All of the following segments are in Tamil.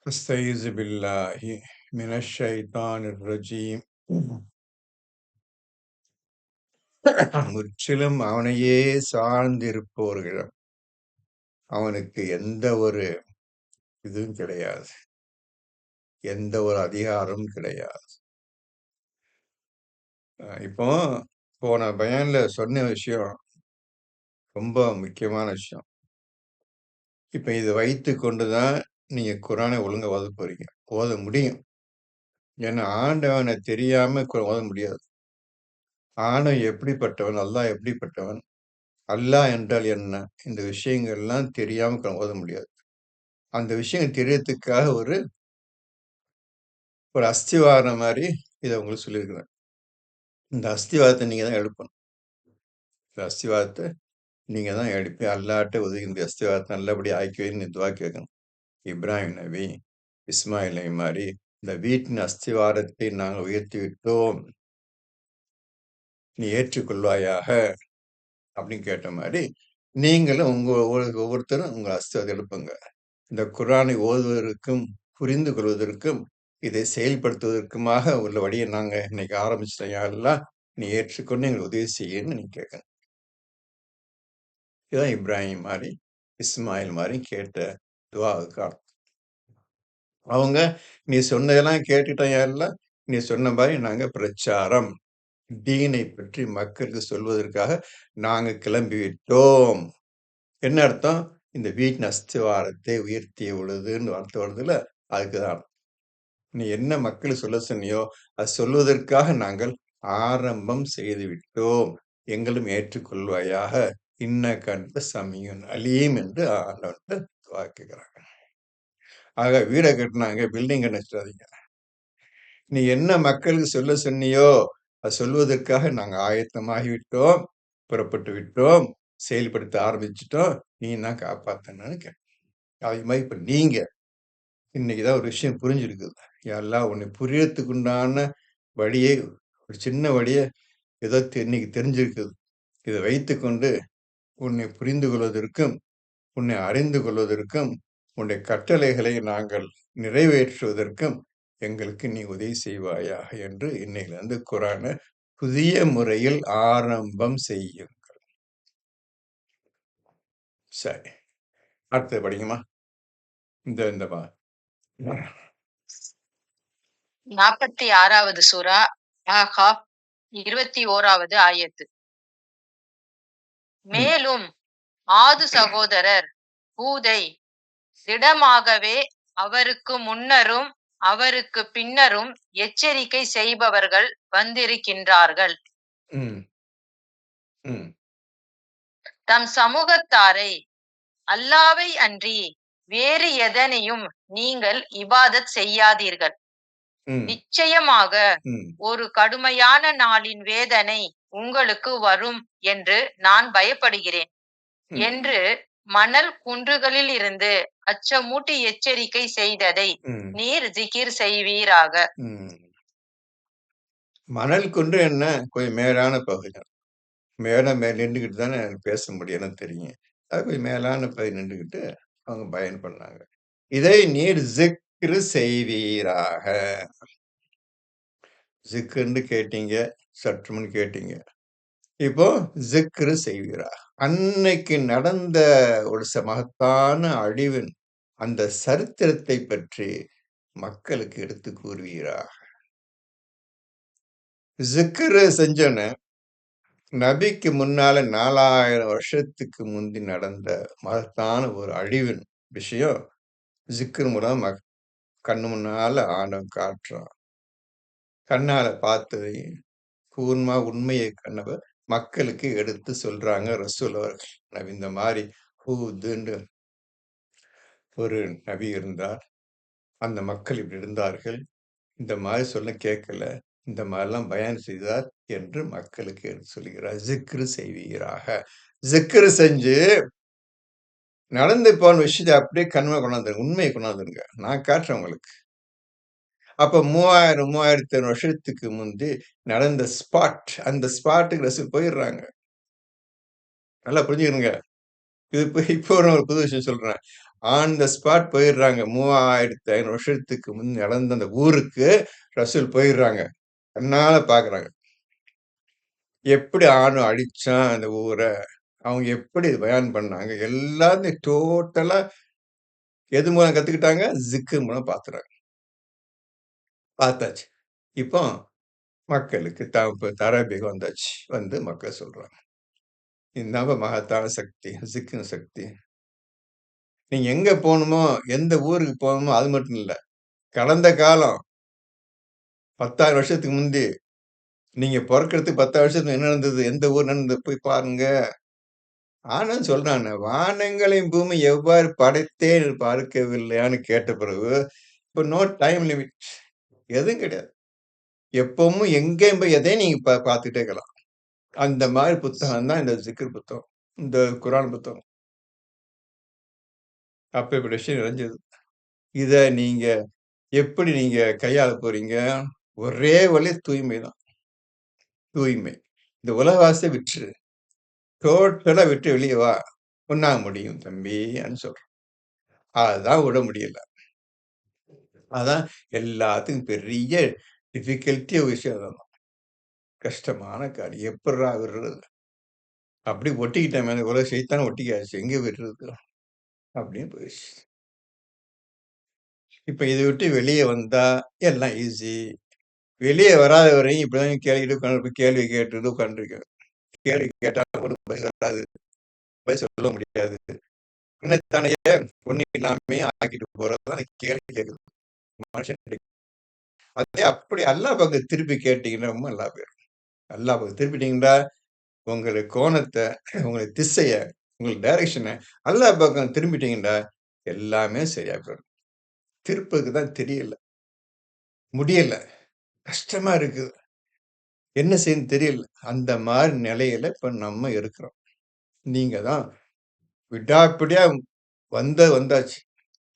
أستعيذ بالله من الشيطان الرجيم. முற்றிலும் அவனையே சார்ந்திருப்பவர்களிடம் அவனுக்கு எந்த ஒரு இதுவும் கிடையாது, எந்த ஒரு அதிகாரமும் கிடையாது. இப்போ போன பயான்ல சொன்ன விஷயம் ரொம்ப முக்கியமான விஷயம். இப்ப இதை வைத்து கொண்டுதான் நீங்க குரானை ஒழுங்கா ஓத போறீங்க, ஓத முடியும். ஏன்னா ஆண்டவனை தெரியாம ஓத முடியாது. ஆண்டவன் எப்படிப்பட்டவன், அல்லாஹ் எப்படிப்பட்டவன், அல்லாஹ் என்றால் என்ன, இந்த விஷயங்கள்லாம் தெரியாம ஓத முடியாது. அந்த விஷயம் தெரியறதுக்காக ஒரு ஒரு அஸ்திவாரம் மாதிரி இதை உங்களுக்கு சொல்லியிருக்கிறேன். இந்த அஸ்திவாரத்தை நீங்க தான் எழுப்பணும். இந்த அஸ்திவாரத்தை நீங்க தான் எழுப்பி அல்லாட்ட உதவி இந்த அஸ்திவாரத்தை நல்லபடியாக ஆக்கி வைன்னு துவா கேட்கணும். இப்ராஹிம் நபி, இஸ்மாயில் நபி மாதிரி இந்த வீட்டின் அஸ்திவாரத்தை நாங்கள் உயர்த்தி விட்டோம், நீ ஏற்றுக்கொள்வாயாக அப்படின்னு கேட்ட மாதிரி நீங்களும் ஒவ்வொருத்தரும் உங்க அஸ்திவாரத்தை எழுப்புங்க. இந்த குர்ஆனை ஓதுவதற்கும் புரிந்து கொள்வதற்கும் இதை செயல்படுத்துவதற்குமாக உள்ள வழியை நாங்க இன்னைக்கு ஆரம்பிச்சிட்டோம். யாரெல்லாம் நீ ஏற்றுக்கொண்டு எங்களுக்கு உதவி செய்யன்னு நீ கேட்கணும். இதுதான் இப்ராஹிம் மாதிரி இஸ்மாயில் மாதிரி கேட்ட துவாவுக்கு அர்த்தம். அவங்க நீ சொன்னதெல்லாம் கேட்டுட்டோம், யாரெல்லாம் நீ சொன்ன மாதிரி நாங்க பிரச்சாரம் தீனை பற்றி மக்களுக்கு சொல்வதற்காக நாங்க கிளம்பி விட்டோம். என்ன அர்த்தம்? இந்த வீட்டின் அஸ்திவாரத்தை உயர்த்திய பொழுதுன்னு அர்த்தம் வருதுல்ல, அதுக்குதான். நீ என்ன மக்களுக்கு சொல்ல சொன்னியோ அது சொல்வதற்காக நாங்கள் ஆரம்பம் செய்து விட்டோம், எங்களும் ஏற்றுக்கொள்வாயாக, இன்ன கண்ட சமயம் அலீம் என்று ஆண்டவன்ட்டு வாக்குகிறாங்க. ஆக வீடை கட்டினாங்க, பில்டிங் கட்டிடாதீங்க. நீ என்ன மக்களுக்கு சொல்ல சொன்னியோ அது சொல்வதற்காக நாங்க ஆயத்தமாகி விட்டோம், புறப்பட்டு விட்டோம், செயல்படுத்த ஆரம்பிச்சிட்டோம், நீ தான் காப்பாத்தணும்னு கேட்டேன். அதே மாதிரி இப்ப நீங்க இன்னைக்குதான் ஒரு விஷயம் புரிஞ்சிருக்குது. எல்லாம் உன்னை புரியறதுக்கு உண்டான வழியை, ஒரு சின்ன வழியை ஏதோ இன்னைக்கு தெரிஞ்சிருக்குது. இதை வைத்துக்கொண்டு உன்னை புரிந்து கொள்வதற்கும் உன்னை அறிந்து கொள்வதற்கும் உன்னுடைய கட்டளைகளை நாங்கள் நிறைவேற்றுவதற்கும் எங்களுக்கு நீ உதவி செய்வாயாக என்று இன்னையிலிருந்து குர்ஆனை புதிய முறையில் ஆரம்பம் செய்யும். சரி, அடுத்தது படிங்கம்மா. இந்த 46வது சூரா அஹ்காஃப் 21வது ஆயத்து. மேலும் ஆது சகோதரர் ஹூதை திடமாகவே அவருக்கு முன்னரும் அவருக்கு பின்னரும் எச்சரிக்கை செய்பவர்கள் வந்திருக்கின்றார்கள். தம் சமூகத்தாரை அல்லாவை அன்றி வேறு எதனையும் நீங்கள் இபாதத் செய்யாதீர்கள். நிச்சயமாக ஒரு கடுமையான நாளின் வேதனை உங்களுக்கு வரும் என்று நான் பயப்படுகிறேன் என்று மணல் குன்றுகளில் இருந்து அச்சமூட்டி எச்சரிக்கை செய்ததை நீர் ஜிகிர் செய்வீராக. மணல் குன்று என்ன, கொஞ்சம் மேலான பகுதி. மேல நின்றுக்கிட்டு தானே பேச முடியும், தெரியும். அது கொஞ்சம் மேலான பகுதி நின்றுக்கிட்டு அவங்க பயன் பண்ணாங்க. இதை நீர் ஜிக்ரு செய்வீராக. ஜிக்ருன்னு கேட்டீங்க, சற்றுமுன் கேட்டீங்க, இப்போ ஜிக்ரு செய்வீரா. அன்னைக்கு நடந்த ஒரு மகத்தான அழிவின் அந்த சரித்திரத்தை பற்றி மக்களுக்கு எடுத்து கூறுவீரா. ஜிக்ரு செஞ்சோன்னு நபிக்கு முன்னால 4000 வருஷத்துக்கு முந்தி நடந்த மகத்தான ஒரு அழிவின் விஷயம் ஜிக்ர் மூலம் கண்ணு முன்னால ஆண்டவன் காட்டுறான். கண்ணால பார்த்ததை கூர்மா உண்மையை கண்டவர் மக்களுக்கு எடுத்து சொல்றாங்க ரசூல் அவர்கள். நபி இந்த மாதிரி ஹூதுன்னு ஒரு நபி இருந்தார், அந்த மக்கள் இப்படி இருந்தார்கள், இந்த மாதிரி சொல்ல கேட்கல, இந்த மாதிரிலாம் பயான் செய்தார் என்று மக்களுக்கு எடுத்து சொல்கிறார். ஜிக்ரு செய்வீராக. ஜிக்ரு செஞ்சு நடந்து போன விஷயத்தை அப்படியே கண்மை கொண்டாந்துருங்க, உண்மையை கொண்டாந்துருங்க, நான் காட்டுறேன் உங்களுக்கு. அப்ப 3500 வருஷத்துக்கு முந்தி நடந்த ஸ்பாட், அந்த ஸ்பாட்டுக்கு ரசூல் போயிடுறாங்க. நல்லா புரிஞ்சுக்கணுங்க. இது இப்போ ஒரு புது விஷயம் சொல்றேன். ஆன் த ஸ்பாட் போயிடுறாங்க. 3500 வருஷத்துக்கு முன் நடந்த அந்த ஊருக்கு ரசூல் போயிடுறாங்க. கண்ணால பார்க்குறாங்க. எப்படி ஆணவம் அழிச்சான் அந்த ஊர. அவங்க எப்படி பயான் பண்ணாங்க. எல்லாத்தையும் டோட்டலா எது மூலம் கத்துக்கிட்டாங்க? ஜிக்ர் மூலம் பார்த்துறாங்க. பார்த்தாச்சு. இப்போ மக்களுக்கு தராபீகம் வந்தாச்சு. வந்து மக்கள் சொல்றாங்க. இந்தாப்பா மகத்தான சக்தி, ஜிக்ர் சக்தி. நீங்க எங்க போணுமோ, எந்த ஊருக்கு போணுமோ அது மட்டும் இல்ல. கடந்த காலம் 10,000 வருஷத்துக்கு முந்தி நீங்க பொறக்கறதுக்கு 10,000 வருஷத்துக்கு என்ன நடந்தது? எந்த ஊர் நடந்தது? போய் பாருங்க. ஆனாலும் சொல்றானே, வானங்களையும் பூமி எவ்வாறு படைத்தேன் பார்க்கவில்லையான்னு கேட்ட பிறகு, இப்ப நோ டைம் லிமிட். எதுவும் கிடையாது. எப்பவும் எங்கேயும் போய் எதையும் நீங்க பார்த்துட்டே இருக்கலாம். அந்த மாரி புத்தகம் தான் இந்த ஜிக்ர் புத்தகம். இந்த குர்ஆன் புத்தகம். அப்பேற்பட்ட விஷயம் நிறைஞ்சது. இத நீங்க எப்படி நீங்க கையாள போறீங்க? ஒரே வழி தூய்மை தான். தூய்மை. இந்த உலகவாசிய விட்டுரு. டோட்டலா விட்டு வெளிய வா. உன்னால முடியும் தம்பின்னு சொல்றேன். அதுதான் விட முடியல. அதான் எல்லாத்துக்கும் பெரிய டிஃபிகல்ட்டி விஷயம் அதான். கஷ்டமான காரியம். எப்புட்றா விடுறது? அப்படி ஒட்டிக்கிட்டேன் மேல உலக சைத்தான ஒட்டிக்காச்சு. எங்க விடுறது? அப்படின்னு போயிடுச்சு. இப்ப இத விட்டு வெளிய வந்தா எல்லாம் ஈஸி. வெளிய வராத வரையும் இப்படிதான் கேள்விட்டு உட்கார்ந்து கேள்வி கேட்டுட்டு உட்கார்ந்துருக்கேன். கேள்வி கேட்டா ஒண்ணும் பதில் வராது. பதில் சொல்ல முடியாது. தன்னைத்தானையே ஒண்ணும் இல்லாமயே ஆக்கிட்டு போறதுதான் கேள்வி கேட்குது. மனுஷன் அதே அப்படி அல்லாஹ் பக்கம் திருப்பி கேட்டீங்கன்னா ரொம்ப நல்லா போயிடும். அல்லாஹ் பக்கம் திருப்பிட்டீங்கன்னா உங்களுக்கு கோணத்தை, உங்களுக்கு திசைய, உங்களுக்கு டைரக்ஷனை அல்லாஹ் பக்கம் திரும்பிட்டீங்கன்னா எல்லாமே சரியா போயிடும். திருப்பதுக்கு தான் தெரியல, முடியல, கஷ்டமா இருக்குது, என்ன செய்யணும்னு தெரியல. அந்த மாதிரி நிலையில இப்ப நம்ம இருக்கிறோம். நீங்க தான் விடாப்பிடியா வந்தாச்சு.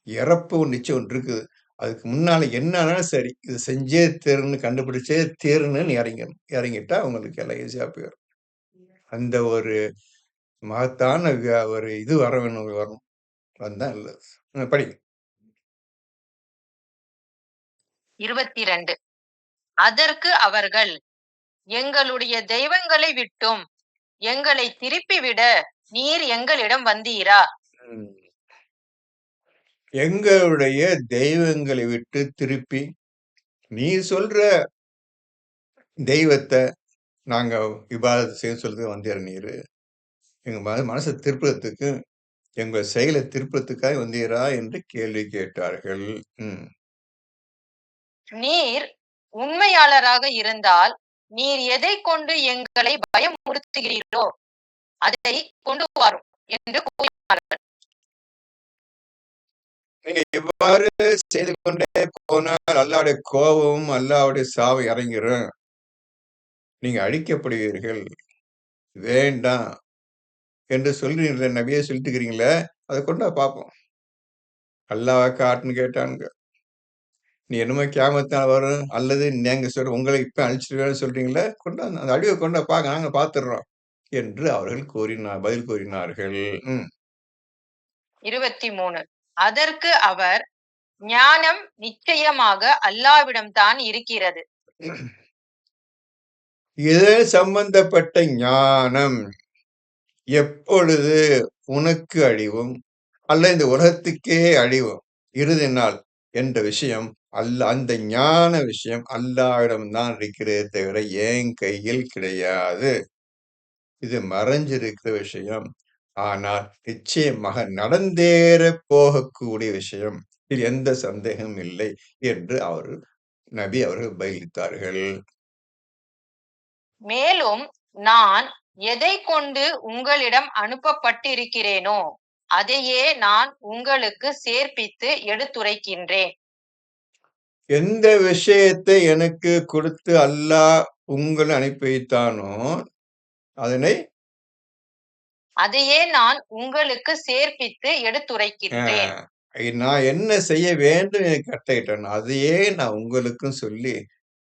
இறப்பு நிச்சயம் ஒன்று இருக்குது. அதுக்கு முன்னால என்ன ஆனாலும் சரி, இது செஞ்சே தீரணும்னு கண்டுபிடிச்சே தீரணும்னு இறங்கணும். இறங்கிட்டா உங்களுக்கு எல்லாம் ஈஸியா போயிடும். அந்த ஒரு மகத்தான ஒரு இது வரணும். வந்தா நல்லது. படிங்க. 22. அதற்கு அவர்கள், எங்களுடைய தெய்வங்களை விட்டும் எங்களை திருப்பிவிட நீர் எங்களிடம் வந்தீரா? ம். எங்களுடைய தெய்வங்களை விட்டு திருப்பி நீ சொல்ற தெய்வத்தை நாங்க இபாதத் செய்ய சொல்றது வந்தீர நீரு. எங்க மனசை திருப்புறதுக்கு எங்கள் செயலை திருப்பத்துக்காக வந்தீரா என்று கேள்வி கேட்டார்கள். நீர் உண்மையாளராக இருந்தால் நீர் எதை கொண்டு எங்களை பயமுறுத்துகிறீரோ அதை கொண்டு வரும் என்று கூறினார்கள். நீங்க இவ்வாறு செய்து கொண்டே போனால் அல்லாவுடைய கோபமும் அல்லாவுடைய சாவை இறங்கிரும். நீங்க அழிக்கப்படுவீர்கள். வேண்டாம் என்று சொல்றீங்களே, நபியே சொல்லிட்டு இருக்கிறீங்களே, அதை கொண்டா பார்ப்போம். அல்லாஹ் காட்டுன்னு கேட்டானுங்க. நீ என்னமோ கியாமத்தான் வரும் அல்லது நீங்க சொல்ற உங்களை இப்ப அழிச்சிருவேன்னு சொல்றீங்களே, கொண்டா அந்த அழிவை கொண்டா பார்க்க நாங்க பார்த்துடுறோம் என்று அவர்கள் பதில் கூறினார்கள். 23. அதற்கு அவர், ஞானம் நிச்சயமாக அல்லாவிடம்தான் இருக்கிறது. இது சம்பந்தப்பட்ட ஞானம் எப்பொழுது உனக்கு அழிவும் அல்ல இந்த உலகத்துக்கே அழிவும் இறுதி நாள் என்ற விஷயம் அந்த ஞான விஷயம் அல்லாவிடம்தான் இருக்கிறதே தவிர என் கையில் கிடையாது. இது மறைஞ்சிருக்கிற விஷயம். ஆனால் நிச்சயமாக நடந்தேற போகக்கூடிய விஷயம். இது எந்த சந்தேகம் இல்லை என்று நபி அவர்கள் பதிலளித்தார்கள். மேலும் நான் எதை கொண்டு உங்களிடம் அனுப்பப்பட்டிருக்கிறேனோ அதையே நான் உங்களுக்கு சேர்ப்பித்து எடுத்துரைக்கின்றேன். எந்த விஷயத்தை எனக்கு கொடுத்து அல்லாஹ் உங்களை அனுப்பி வைத்தானோ அதையே நான் உங்களுக்கு சேர்ப்பித்து எடுத்துரைக்கின்றேன். நான் என்ன செய்ய வேண்டும் எனக்கு கட்டளையிட்டேன், அதையே நான் உங்களுக்கும் சொல்லி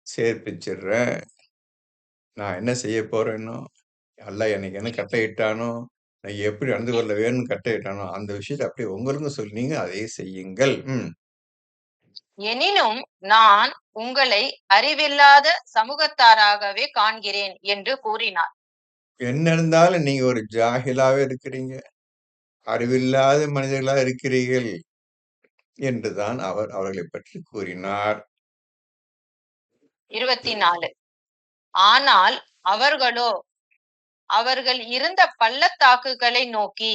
சேர்ப்பிச்சிடுறேன். நான் என்ன செய்ய போறேனோ, அல்லாஹ் எனக்கு என்ன கட்டளையிட்டானோ நான் எப்படி நடந்து கொள்ள வேணும்னு கட்டளையிட்டானோ, அந்த விஷயத்த அப்படியே உங்களுக்கும் சொல்லி நீங்க அதையே செய்யுங்கள். எனினும் நான் உங்களை அறிவில்லாத சமூகத்தாராகவே காண்கிறேன் என்று கூறினார். என்ன இருந்தாலும் நீங்க ஒரு ஜாஹிலாவே இருக்கிறீங்க. அறிவில்லாத மனிதர்களா இருக்கிறீர்கள் என்றுதான் அவர் அவர்களைப் பற்றி கூறினார். 24. ஆனால் அவர்களோ அவர்கள் இருந்த பள்ளத்தாக்குகளை நோக்கி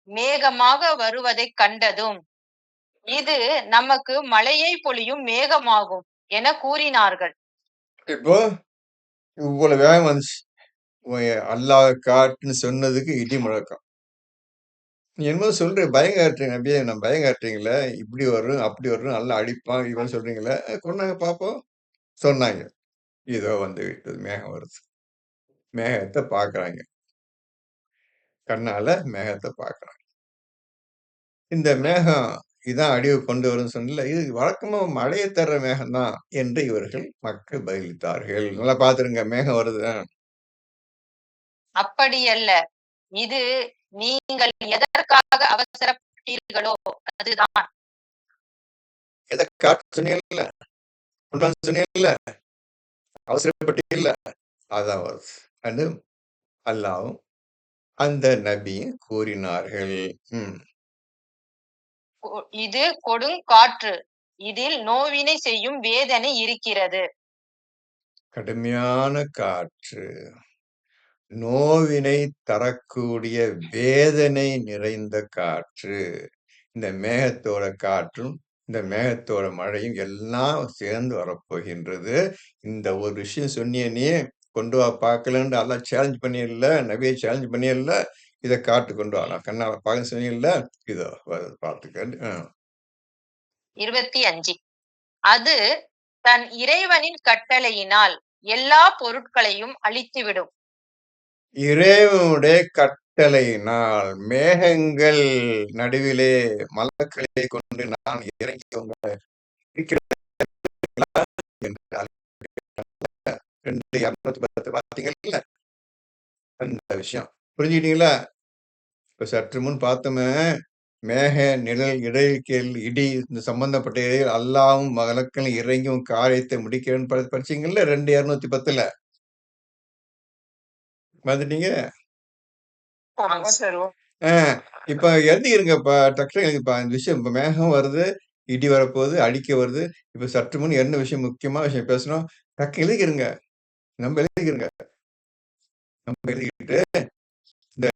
மேகமாக வருவதைக் கண்டதும், இது நமக்கு மழையை பொழியும் மேகமாகும் என கூறினார்கள். இப்போ இவ்வளவு வேகம் வந்துச்சு. அல்லாஹ் காட்டுன்னு சொன்னதுக்கு இடி முழக்கம். நீ என்னமோ சொல்ற பயம் காட்டுறீங்க நபியே, நான் பயம் காட்டுறீங்களே, இப்படி வரும், அப்படி வரும், நல்லா அடிப்பான், இவன் சொல்றீங்களே, கொண்டாங்க பார்ப்போம். சொன்னாங்க. இதோ வந்து விட்டது, மேகம் வருது. மேகத்தை பார்க்கறாங்க. கண்ணால மேகத்தை பார்க்கறாங்க. இந்த மேகம் இதான் அழிவு கொண்டு வரும்னு சொன்னல, இது வழக்கமா மழையை தர்ற மேகம் தான் என்று இவர்கள் மக்கள் பதிலளித்தார்கள். நல்லா பார்த்துருங்க, மேகம் வருது. அப்படியல்ல, இது நீங்கள் எதற்காக அவசரப்பட்டீர்களோ அதுதான். எதை காட்டு சொன்னீங்கல்ல, கொண்டாந்து சொன்னீங்கல்ல, அவசரப்பட்டீங்கல்ல, அதான் வருது. அது அல்லாவும் அந்த நபியும் கூறினார்கள். இது கொடுங்காற்று, இதில் நோவினை செய்யும் வேதனை இருக்கிறது. கடுமையான காற்று, நோவினை தரக்கூடிய வேதனை நிறைந்த காற்று. இந்த மேகத்தோட காற்றும் இந்த மேகத்தோட மழையும் எல்லாம் சேர்ந்து வரப்போகின்றது. இந்த ஒரு விஷயம் சொன்னியே நீ, கொண்டு வா பார்க்கலன்னு அல்லாஹ் சேலஞ்ச் பண்ணியல்ல, நபியை சேலஞ்ச் பண்ணியல்ல, இதை காட்டு கொண்டு வா, நான் கண்ணால பார்க்க சொன்னியல்ல, இதோ பார்த்துக்க. 25. அது தன் இறைவனின் கட்டளையினால் எல்லா பொருட்களையும் அழித்துவிடும். இறைவனுடைய கட்டளையினால் மேகங்கள் நடுவிலே மலக்களை கொண்டு நான் இறங்கி உங்களை பார்த்தீங்கல்ல, அந்த விஷயம் புரிஞ்சுக்கிட்டீங்களா? இப்ப சற்று முன் பார்த்தோமே, மேக நிழல் இடைக்கேள் இடி இந்த சம்பந்தப்பட்ட அல்லாவும் மலக்களும் இறங்கியும் காரியத்தை முடிக்கிறேன்னு படிச்சீங்கல்ல 2:210 வந்துட்டீங்க. இப்ப எழுதிருங்கப்பா, டக்குனு எழுதிப்பா இந்த விஷயம். இப்ப மேகம் வருது, இடி வரப்போகுது, அடிக்க வருது. இப்ப சற்று முன் என்ன விஷயம், முக்கியமான விஷயம் பேசணும், டக்கு எழுதிருங்க. நம்ம எழுதிக்கிறங்க. நம்ம எழுதிக்கிட்டு இந்த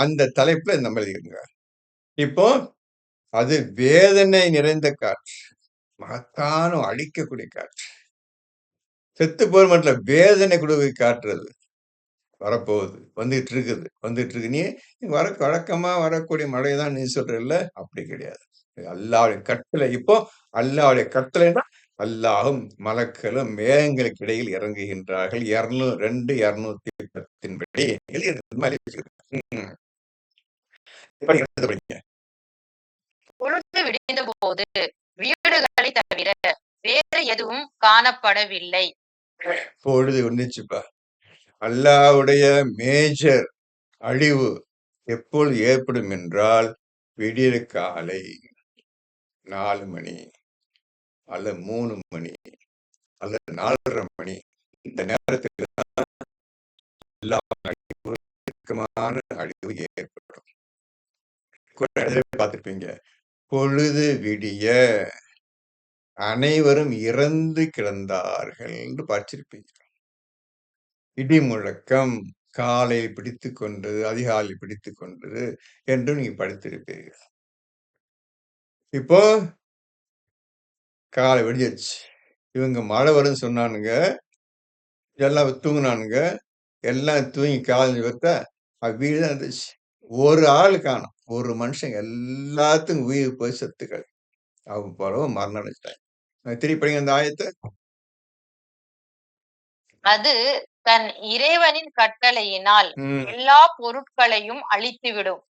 அந்த தலைப்புல நம்ம எழுதிக்கிறங்க. இப்போ அது வேதனை நிறைந்த காற்று, மகத்தான அழிக்கக்கூடிய காற்று, செத்து போற மட்டும் வேதனை கொடுக்க காற்றுறது வரப்போகுது, வந்துட்டு இருக்கு. நீ வழக்கமா வரக்கூடிய மழைதான் நீ சொல்றல்ல, அப்படி கிடையாது. அல்லாஹ்வுடைய கட்டளை. இப்போ அல்லாஹ்வுடைய கட்டளைன்னா அல்லாஹும் மலக்களும் மேகங்களுக்கு இடையில் இறங்குகின்றார்கள். 2:210 படி பொழுது விடிந்த போது வீடுகளை தவிர வேறு எதுவும் காணப்படவில்லை. பொழுது வந்துச்சுப்பா. அல்லாஹ்வுடைய மேஜர் அழிவு எப்பொழுது ஏற்படும் என்றால், விடியற் காலை 4 மணி அல்லது 3 மணி அல்லது 4:30 மணி, இந்த நேரத்தில் அழிவு ஏற்படும். பார்த்திருப்பீங்க, பொழுது விடிய அனைவரும் இறந்து கிடந்தார்கள் என்று படிச்சிருப்பீங்க. இடி முழக்கம் காலையில் பிடித்துக் கொண்டது, அதிகாலை பிடித்துக் கொண்டது என்று நீங்க படித்திருப்பீர்கள். இப்போ காலை விடிஞ்சிருச்சு, இவங்க மழை வரும்னு சொன்னானுங்க, எல்லாம் தூங்குனானுங்க, எல்லாம் தூங்கி காலையில் பார்த்தா வீடு தான் இருந்துச்சு. ஒரு ஆள் காணோம், ஒரு மனுஷன், எல்லாத்துக்கும் உயிர் போய் செத்துக்கள். அவங்க பரவ மரணம் அடைஞ்சிட்டாங்க. திருப்பி படிங்க அந்த ஆயத்தை. அது தன் இறைவனின் கட்டளையினால் எல்லா பொருட்களையும் அழித்துவிடும்.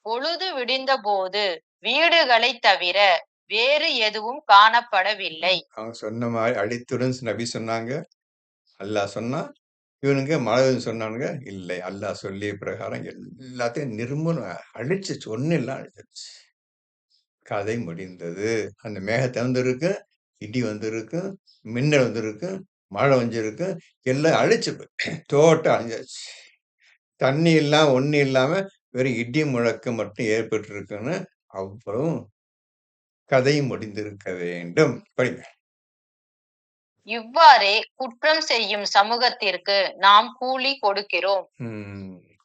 பொழுது விடிந்த போது வீடுகளை தவிர வேறு எதுவும் காணப்படவில்லை. அவங்க சொன்ன மாதிரி அழித்துடன் நபி சொன்னாங்க. அல்லாஹ் சொன்னா இவனுங்க மழை சொன்னானுங்க. இல்லை, அல்லாஹ் சொல்லிய பிரகாரம் எல்லாத்தையும் நிர்மூலம் அழிச்சிச்சு. ஒண்ணு இல்ல அழிச்சிருச்சு. கதை முடிந்தது. அந்த மேகத்தை வந்திருக்கு, இடி வந்திருக்கு, மின்னல் வந்திருக்கு, மழை வந்திருக்கு, எல்லாம் அழிச்சு தோட்டம் அழிஞ்சாச்சு. தண்ணி இல்லாம ஒண்ணு இல்லாம வெறும் இடி முழக்கம் மட்டும் ஏற்பட்டு இருக்குன்னு அப்புறம் கதை முடிந்திருக்க வேண்டும். படிங்க. இவ்வாறே குற்றம் செய்யும் சமூகத்திற்கு நாம் கூலி கொடுக்கிறோம்.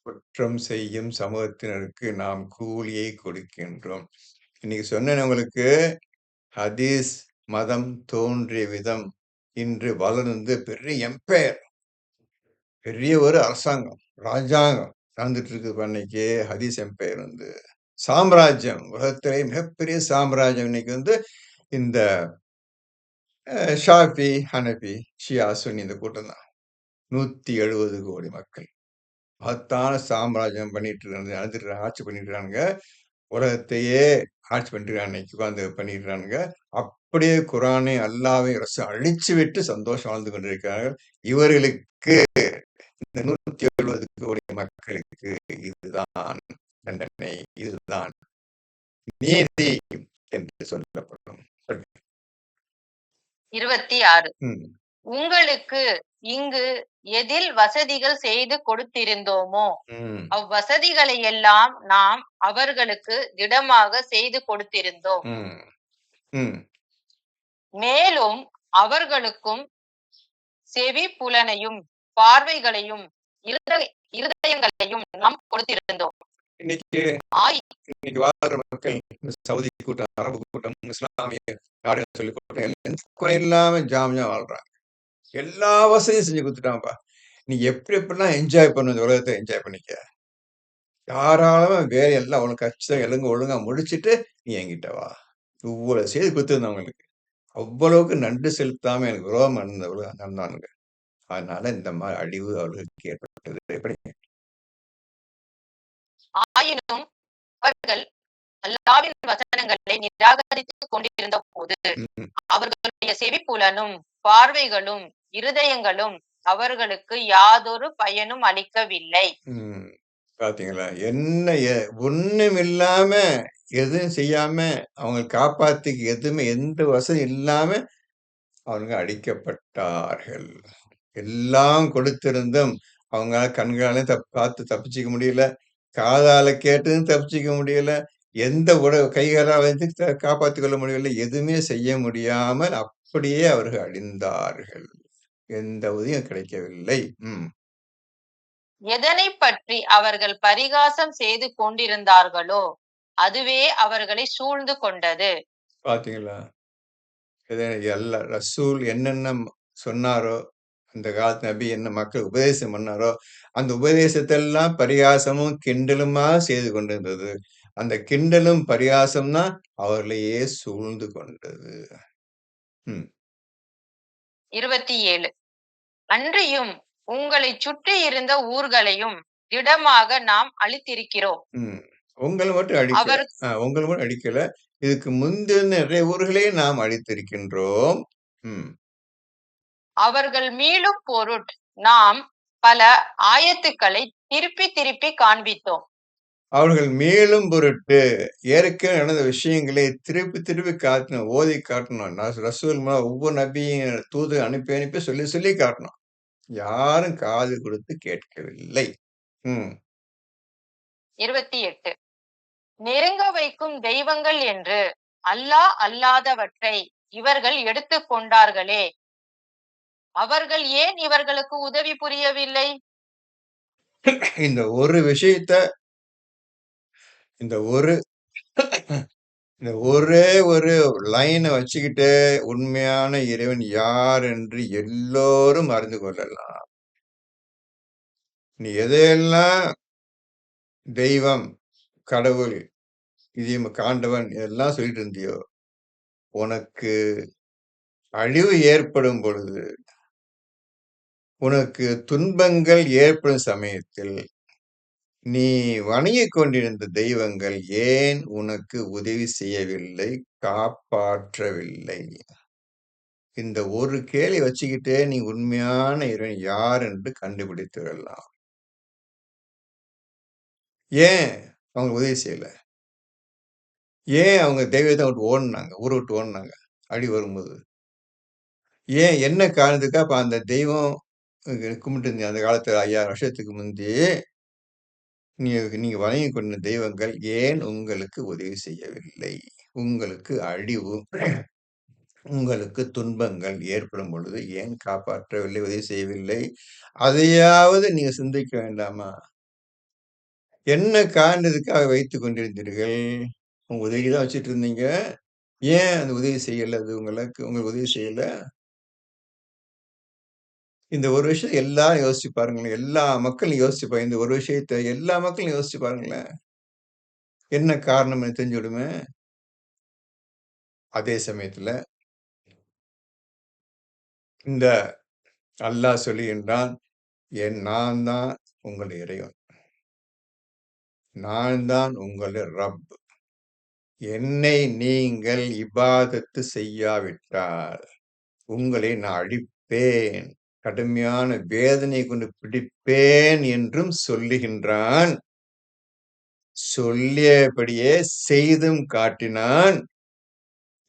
குற்றம் செய்யும் சமூகத்தினருக்கு நாம் கூலியை கொடுக்கின்றோம். இன்னைக்கு சொன்னேன் உங்களுக்கு, ஹதீஸ் மதம் தோன்றிய விதம் இன்று வளர்ந்து பெரிய எம்பையர், பெரிய ஒரு அரசாங்கம், ராஜாங்கம் நடந்துட்டு இருக்கு. அன்னைக்கு ஹதீஸ் எம்பையர் வந்து சாம்ராஜ்யம், உலகத்திலே மிகப்பெரிய சாம்ராஜ்யம் இன்னைக்கு இந்த ஷாஃபி, ஹனபி, ஷியா, சுன்னி இந்த கூட்டம் தான். 170 கோடி மக்கள் மகத்தான சாம்ராஜ்யம் பண்ணிட்டு இருக்காங்க, ஆட்சி பண்ணிட்டு இருக்காங்க. உலகத்தையே ஆட்சி பண்ணிட்டு அன்னைக்கு உட்கார்ந்து பண்ணிட்டு இருக்காங்க. அப்படியே குரானை அல்லாவை அழிச்சு விட்டு சந்தோஷம் வாழ்ந்து கொண்டிருக்கிறார்கள். இவர்களுக்கு இந்த 170 கோடி மக்களுக்கு இதுதான் தண்டனை, இதுதான் நீதி என்று சொல்லப்படும். 26. உங்களுக்கு இங்கு எதில் வசதிகள் செய்து கொடுத்திருந்தோமோ அவ்வசதிகளை எல்லாம் நாம் அவர்களுக்கு திடமாக செய்து கொடுத்திருந்தோம். மேலும் அவர்களுக்கும் செவி புலனையும் பார்வைகளையும் இருதயங்களையும் நாம் கொடுத்திருந்தோம். இன்னைக்கு வாழ்ற மக்கள் சவுதி கூட்டம், அரபு கூட்டம், இஸ்லாமிய சொல்லி கூட்டம் இல்லாம ஜாமியா வாழ்றாங்க. எல்லா வசதியும் செஞ்சு கொடுத்துட்டான்ப்பா. நீ எப்படிலாம் என்ஜாய் பண்ண உலகத்தை என்ஜாய் பண்ணிக்க. தாராளமா வேற எல்லாம் உனக்கு கஷ்டம் ஒழுங்கா முடிச்சுட்டு நீ என்கிட்ட வா. இவ்வளவு செய்து கொடுத்துருந்தவங்களுக்கு அவ்வளவுக்கு நன்றி செலுத்தாம எனக்கு விரோதம் நடந்தானுங்க. அதனால இந்த மாதிரி அழிவு அவர்களுக்கு ஏற்பட்டது. எப்படி? ஆயினும் அவர்கள் அல்லாஹ்வின் வசனங்களை நிராகரித்துக் கொண்டிருந்த போது அவர்களுடைய செவிப்புலனும் பார்வைகளும் இருதயங்களும் அவர்களுக்கு யாதொரு பயனும் அளிக்கவில்லை. பாத்தீங்களா? என்ன ஒண்ணும் இல்லாம எதுவும் செய்யாம அவங்க காப்பாத்துக்கு எதுவுமே எந்த வசதி இல்லாம அவங்க அடிக்கப்பட்டார்கள். எல்லாம் கொடுத்திருந்தும் அவங்க கண்கால பார்த்து தப்பிச்சுக்க முடியல, காதால கேட்டதும் தப்பிச்சுக்க முடியல, எந்த கைகளால் வந்து காப்பாற்றிக் கொள்ள முடியவில்லை, எதுவுமே செய்ய முடியாமல் அப்படியே அவர்கள் அழிந்தார்கள். எந்த உதவியும் கிடைக்கவில்லை. எதனை பற்றி அவர்கள் பரிகாசம் செய்து கொண்டிருந்தார்களோ அதுவே அவர்களை சூழ்ந்து கொண்டது. பாத்தீங்களா? ரசூல் என்னென்ன சொன்னாரோ, அந்த காலத்து நபி என்ன மக்கள் உபதேசம் பண்ணாரோ அந்த உபதேசத்தெல்லாம் பரிகாசமும் கிண்டலுமா செய்து கொண்டிருந்தது. அந்த கிண்டலும் பரிகாசம் தான் அவர்களையே சூழ்ந்து கொண்டது. 27. அன்றியும் உங்களை சுற்றி இருந்த ஊர்களையும் திடமாக நாம் அழித்திருக்கிறோம். உங்களை மட்டும் அழிக்கல, இதுக்கு முந்தின நிறைய ஊர்களை நாம் அழித்திருக்கின்றோம். அவர்கள் மீளும் பொருட் நாம் பல ஆயத்துக்களை திருப்பி திருப்பி காண்பித்தோம். அவர்கள் மேலும் பொருட்டு ஏற்கனவே நடந்த விஷயங்களை திருப்பி திருப்பி காட்டணும், ஓதி காட்டணும். ரசூல் ஒவ்வொரு நபியும் தூது அனுப்பி அனுப்பி சொல்லி சொல்லி காட்டணும். யாரும் காது கொடுத்து கேட்கவில்லை. 28. நெருங்க வைக்கும் தெய்வங்கள் என்று அல்லாஹ் அல்லாதவற்றை இவர்கள் எடுத்து கொண்டார்களே, அவர்கள் ஏன் இவர்களுக்கு உதவி புரியவில்லை? இந்த ஒரு விஷயத்த இந்த ஒரே ஒரு லைனை வச்சுக்கிட்டு உண்மையான இறைவன் யார் என்று எல்லோரும் அறிந்து கொள்ளலாம். நீ எதையெல்லாம் தெய்வம், கடவுள், இது காண்டவன் இதெல்லாம் சொல்லிட்டு இருந்தியோ, உனக்கு அழிவு ஏற்படும் பொழுது, உனக்கு துன்பங்கள் ஏற்படும் சமயத்தில் நீ வணங்கிக் கொண்டிருந்த தெய்வங்கள் ஏன் உனக்கு உதவி செய்யவில்லை, காப்பாற்றவில்லை. இந்த ஒரு கேள்வி வச்சுக்கிட்டே நீ உண்மையான இறைவன் யார் என்று கண்டுபிடித்து விடலாம். ஏன் அவங்க உதவி செய்யல? ஏன் அவங்க தெய்வத்த விட்டு ஓடுனாங்க? ஊர விட்டு ஓடுனாங்க, அடி வரும்போது? ஏன் என்ன காரணத்துக்கா அப்ப அந்த தெய்வம் கும்பிட்டு இருந்தீங்க அந்த காலத்துல 5000 வருஷத்துக்கு முந்தி நீங்க வணங்கிக் கொண்ட தெய்வங்கள் ஏன் உங்களுக்கு உதவி செய்யவில்லை? உங்களுக்கு அழிவு, உங்களுக்கு துன்பங்கள் ஏற்படும் பொழுது ஏன் காப்பாற்றவில்லை, உதவி செய்யவில்லை? அதையாவது நீங்க சிந்திக்க வேண்டாமா? என்ன காரணத்துக்காக வைத்துக் கொண்டிருந்தீர்கள்? உங்க உதவிக்கு தான் வச்சுட்டு இருந்தீங்க. ஏன் அந்த உதவி செய்யல அது உங்களுக்கு உதவி செய்யல? இந்த ஒரு விஷயம் எல்லாரும் யோசிச்சு பாருங்களேன். எல்லா மக்களும் யோசிச்சு பாருங்க. இந்த ஒரு விஷயத்த எல்லா மக்களும் யோசிச்சு பாருங்களேன். என்ன காரணம் எனக்கு தெரிஞ்சு விடுமே. அதே சமயத்துல இந்த அல்லாஹ் சொல்லுகின்றான், நான் தான் உங்கள் இறைவன். நான் தான் உங்கள் ரப். என்னை நீங்கள் இபாதத்து செய்யாவிட்டால், உங்களை நான் அழிப்பேன். கடுமையான வேதனை கொண்டு பிடிப்பேன் என்றும் சொல்லுகின்றான். சொல்லியபடியே செய்தும் காட்டினான்.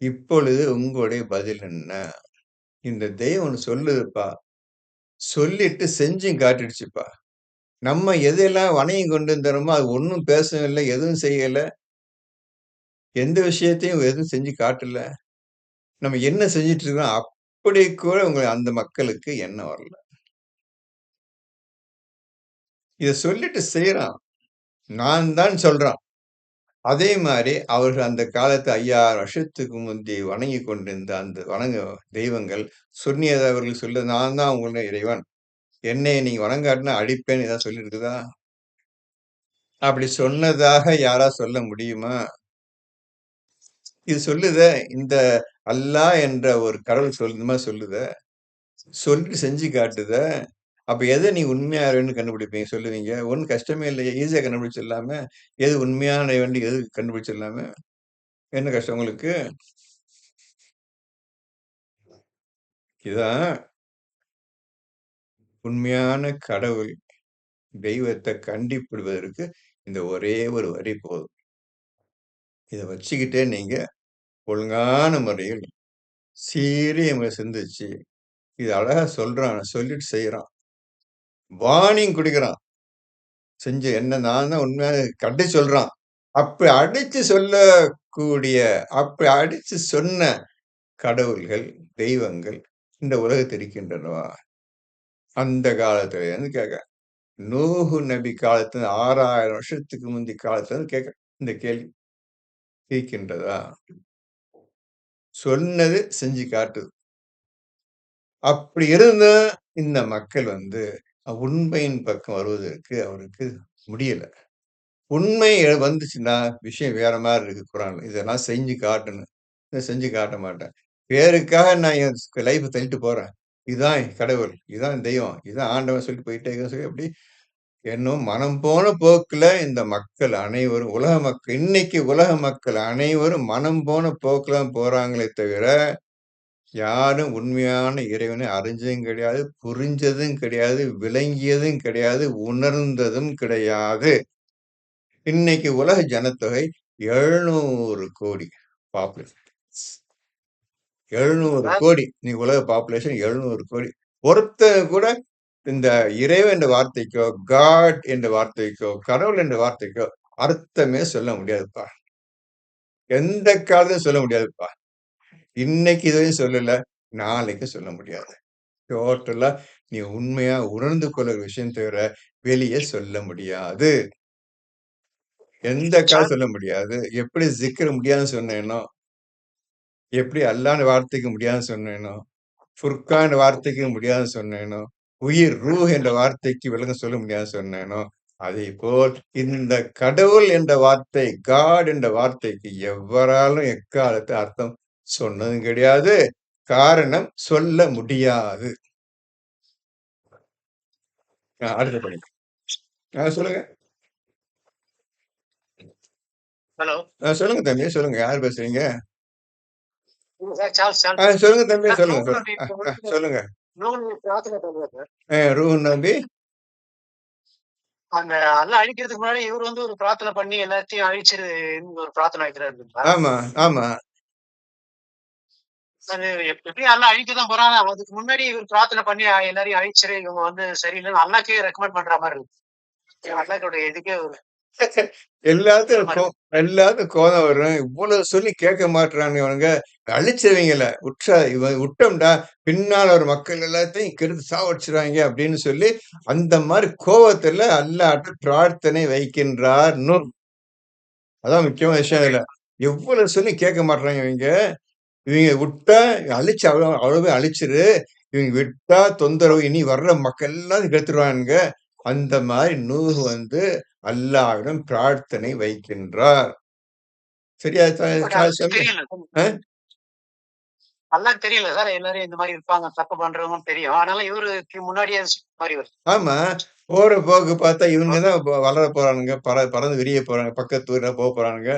இப்பொழுது உங்களுடைய பதில் என்ன? இந்த தெய்வம் ஒண்ணு சொல்லுதுப்பா. சொல்லிட்டு செஞ்சும் காட்டிடுச்சுப்பா. நம்ம எதெல்லாம் வணங்கிக் கொண்டிருந்தோமோ, அது ஒண்ணும் பேசவும் இல்ல, எதுவும் செய்யல. எந்த விஷயத்தையும் எதுவும் செஞ்சு காட்டல. நம்ம என்ன செஞ்சுட்டு இருக்கோம், அப்படி கூட அந்த மக்களுக்கு எண்ணம் வரல. இத சொல்லிட்டு செய்றான். நான் தான் சொல்றான். அதே மாரி அவர்கள் அந்த காலத்து 5000 வருஷத்துக்கு முந்தி வணங்கிக் கொண்டிருந்த அந்த தெய்வங்கள் சொன்னியது அவர்கள் சொல்ல நான் தான் உங்களுடைய இறைவன். என்னை நீங்க வணங்காட்டினா அழிப்பேன்னு ஏதாவது சொல்லியிருக்குதா? அப்படி சொன்னதாக யாராவது சொல்ல முடியுமா? இது சொல்லுதே, இந்த அல்லாஹ் என்ற ஒரு கடவுள் இந்த மாரி சொல்லுதே. சொல்லிட்டு செஞ்சு காட்டுதே. அப்ப எத நீ உண்மையா இறைவன்னு கண்டுபிடிப்பீங்க சொல்லுவீங்க? ஒண்ணும் கஷ்டமே இல்லையே. ஈஸியா கண்டுபிடிச்சிடலாமே. எது உண்மையான இறைவன் எது கண்டுபிடிச்சிடலாமே. என்ன கஷ்டம் உங்களுக்கு? இதான் உண்மையான கடவுள், தெய்வத்த கண்டுபிடிப்பதற்கு இந்த ஒரே ஒரு வரி போதும். இத வச்சுக்கிட்டே நீங்க ஒழுங்கான முறையில் சீரிய முறையில சிந்திச்சு, இது அழகா சொல்றான். சொல்லிட்டு செய்றான். வார்னிங் குடுக்குறான். செஞ்சு என்ன நான் தான் உண்மையான கட்டி சொல்றான். அப்படி அடிச்சு சொல்லக்கூடிய அப்படி அடிச்சு சொன்ன கடவுள்கள், தெய்வங்கள் இந்த உலகத்தில் இருக்கின்றனவா? அந்த காலத்திலேருந்து கேட்கிறேன். நூஹு நபி காலத்துல 6000 வருஷத்துக்கு முந்தி காலத்துல கேட்கிறேன். இந்த கேள்வி இருக்கின்றதா? சொன்னது செஞ்சு காட்டுது. அப்படி இருந்தும் இந்த மக்கள் உண்மையின் பக்கம் வருவதற்கு அவருக்கு முடியல. உண்மை வந்துச்சுன்னா, விஷயம் வேற மாரி இருக்கு குரான்ல. இதெல்லாம் செஞ்சு காட்டணும். இத செஞ்சு காட்ட மாட்டேன். பேருக்காக நான் என் லைஃப்ப தள்ளிட்டு போறேன். இதான் கடவுள், இதான் தெய்வம், இதான் ஆண்டவன் சொல்லிட்டு போயிட்டே இருக்கேன்னு சொல்லி அப்படி என்னும் மனம் போன போக்குல இந்த மக்கள் அனைவரும் இன்னைக்கு உலக மக்கள் அனைவரும் மனம் போன போக்குல தான் போறாங்களே தவிர, யாரும் உண்மையான இறைவனை அறிஞ்சதும் கிடையாது, புரிஞ்சதும் கிடையாது, விளங்கியதும் கிடையாது, உணர்ந்ததும் கிடையாது. இன்னைக்கு உலக ஜனத்தொகை 700 கோடி பாப்புலேஷன். 700 கோடி. இன்னைக்கு உலக பாப்புலேஷன் 700 கோடி. ஒருத்தன் கூட இந்த இறைவன் என்ற வார்த்தைக்கோ, காட் என்ற வார்த்தைக்கோ, கடவுள் என்ற வார்த்தைக்கோ அர்த்தமே சொல்ல முடியாதுப்பா. எந்த காலத்திலும் சொல்ல முடியாதுப்பா. இன்னைக்கு இதுவரையும் சொல்லல, நாளைக்கு சொல்ல முடியாது. டோட்டலா நீ உண்மையா உணர்ந்து கொள்ளுற விஷயம் தவிர வெளிய சொல்ல முடியாது. எந்த காலம் சொல்ல முடியாது. எப்படி ஜிக்ர் முடியாதுன்னு சொன்னேனோ, எப்படி அல்லாஹ்ன்ற வார்த்தைக்கு முடியாதுன்னு சொன்னேனோ, ஃபுர்கான் வார்த்தைக்கு முடியாதுன்னு சொன்னேனோ, உயிர் ரூஹ் என்ற வார்த்தைக்கு விளக்கம் சொல்ல முடியாதுன்னு சொன்னேனோ, அதேபோல் இந்த கடவுள் என்ற வார்த்தை, காட் என்ற வார்த்தைக்கு எவராலும் எக்காலத்து அர்த்தம் சொன்னதும் கிடையாது. காரணம் சொல்ல முடியாது. அடுத்த படிங்க. சொல்லுங்க. ஹலோ. சொல்லுங்க தம்பி. சொல்லுங்க. யார் பேசுறீங்க? சொல்லுங்க தம்பி. சொல்லுங்க. சொல்லுங்க. ரூஹ் நபி அந்த அல்லாஹ் அழிக்கிறதுக்கு முன்னாடி இவரு ஒரு பிரார்த்தனை பண்ணி எல்லாத்தையும் அழிச்சிருன்னு ஒரு பிரார்த்தனை வைக்கிறாரு இல்லைங்களா? ஆமா, ஆமா. அது எப்படியும் அல்லாஹ் அழிக்கத்தான் போறான். அதுக்கு முன்னாடி இவர் பிரார்த்தனை பண்ணி எல்லாரையும் அழிச்சிரு, இவங்க சரியில்லைன்னு அல்லாஹ்க்கே ரெக்கமெண்ட் பண்ற மாரி இருக்கு. அல்லாஹ்வுடைய இதுக்கே ஒரு எல்லாத்துக்கும் எல்லாத்துக்கும் கோபம் வரும். இவ்வளவு சொல்லி கேட்க மாட்றானுங்க இவனுங்க. அழிச்சவங்கள இவன் விட்டோம்டா, பின்னால ஒரு மக்கள் எல்லாத்தையும் கெடுத்து சாவடிச்சுருவாங்க அப்படின்னு சொல்லி, அந்த மாரி கோவத்துல அல்லாஹ்ட்ட பிரார்த்தனை வைக்கின்றார் நூஹ். அதான் முக்கியமான விஷயம் இதுல. எவ்வளவு சொல்லி கேட்க மாட்றாங்க இவங்க. இவங்க விட்டா அழிச்சு அவ்வளவே அழிச்சிரு. இவங்க விட்டா தொந்தரவு. இனி வர்ற மக்கள் எல்லாம் கெடுத்துருவானுங்க. அந்த மாரி நூஹ் அல்லாஹ்விடம் பிரார்த்தனை வைக்கின்றார். சரியா சார்ல்ஸ் தம்பி? அல்லாஹ்க்கு தெரியல சார் எல்லாரும் இந்த மாதிரி இருப்பாங்க, தப்பு பண்றவங்கன்னு தெரியும். அதனால இவருக்கு முன்னாடியே மாறி வருது. ஆமா. போற போக்கு பார்த்தா இவங்க தான் வளர போறானுங்க. பறந்து விரிய போறாங்க. பக்கத்து ஊர்ல போறானுங்க.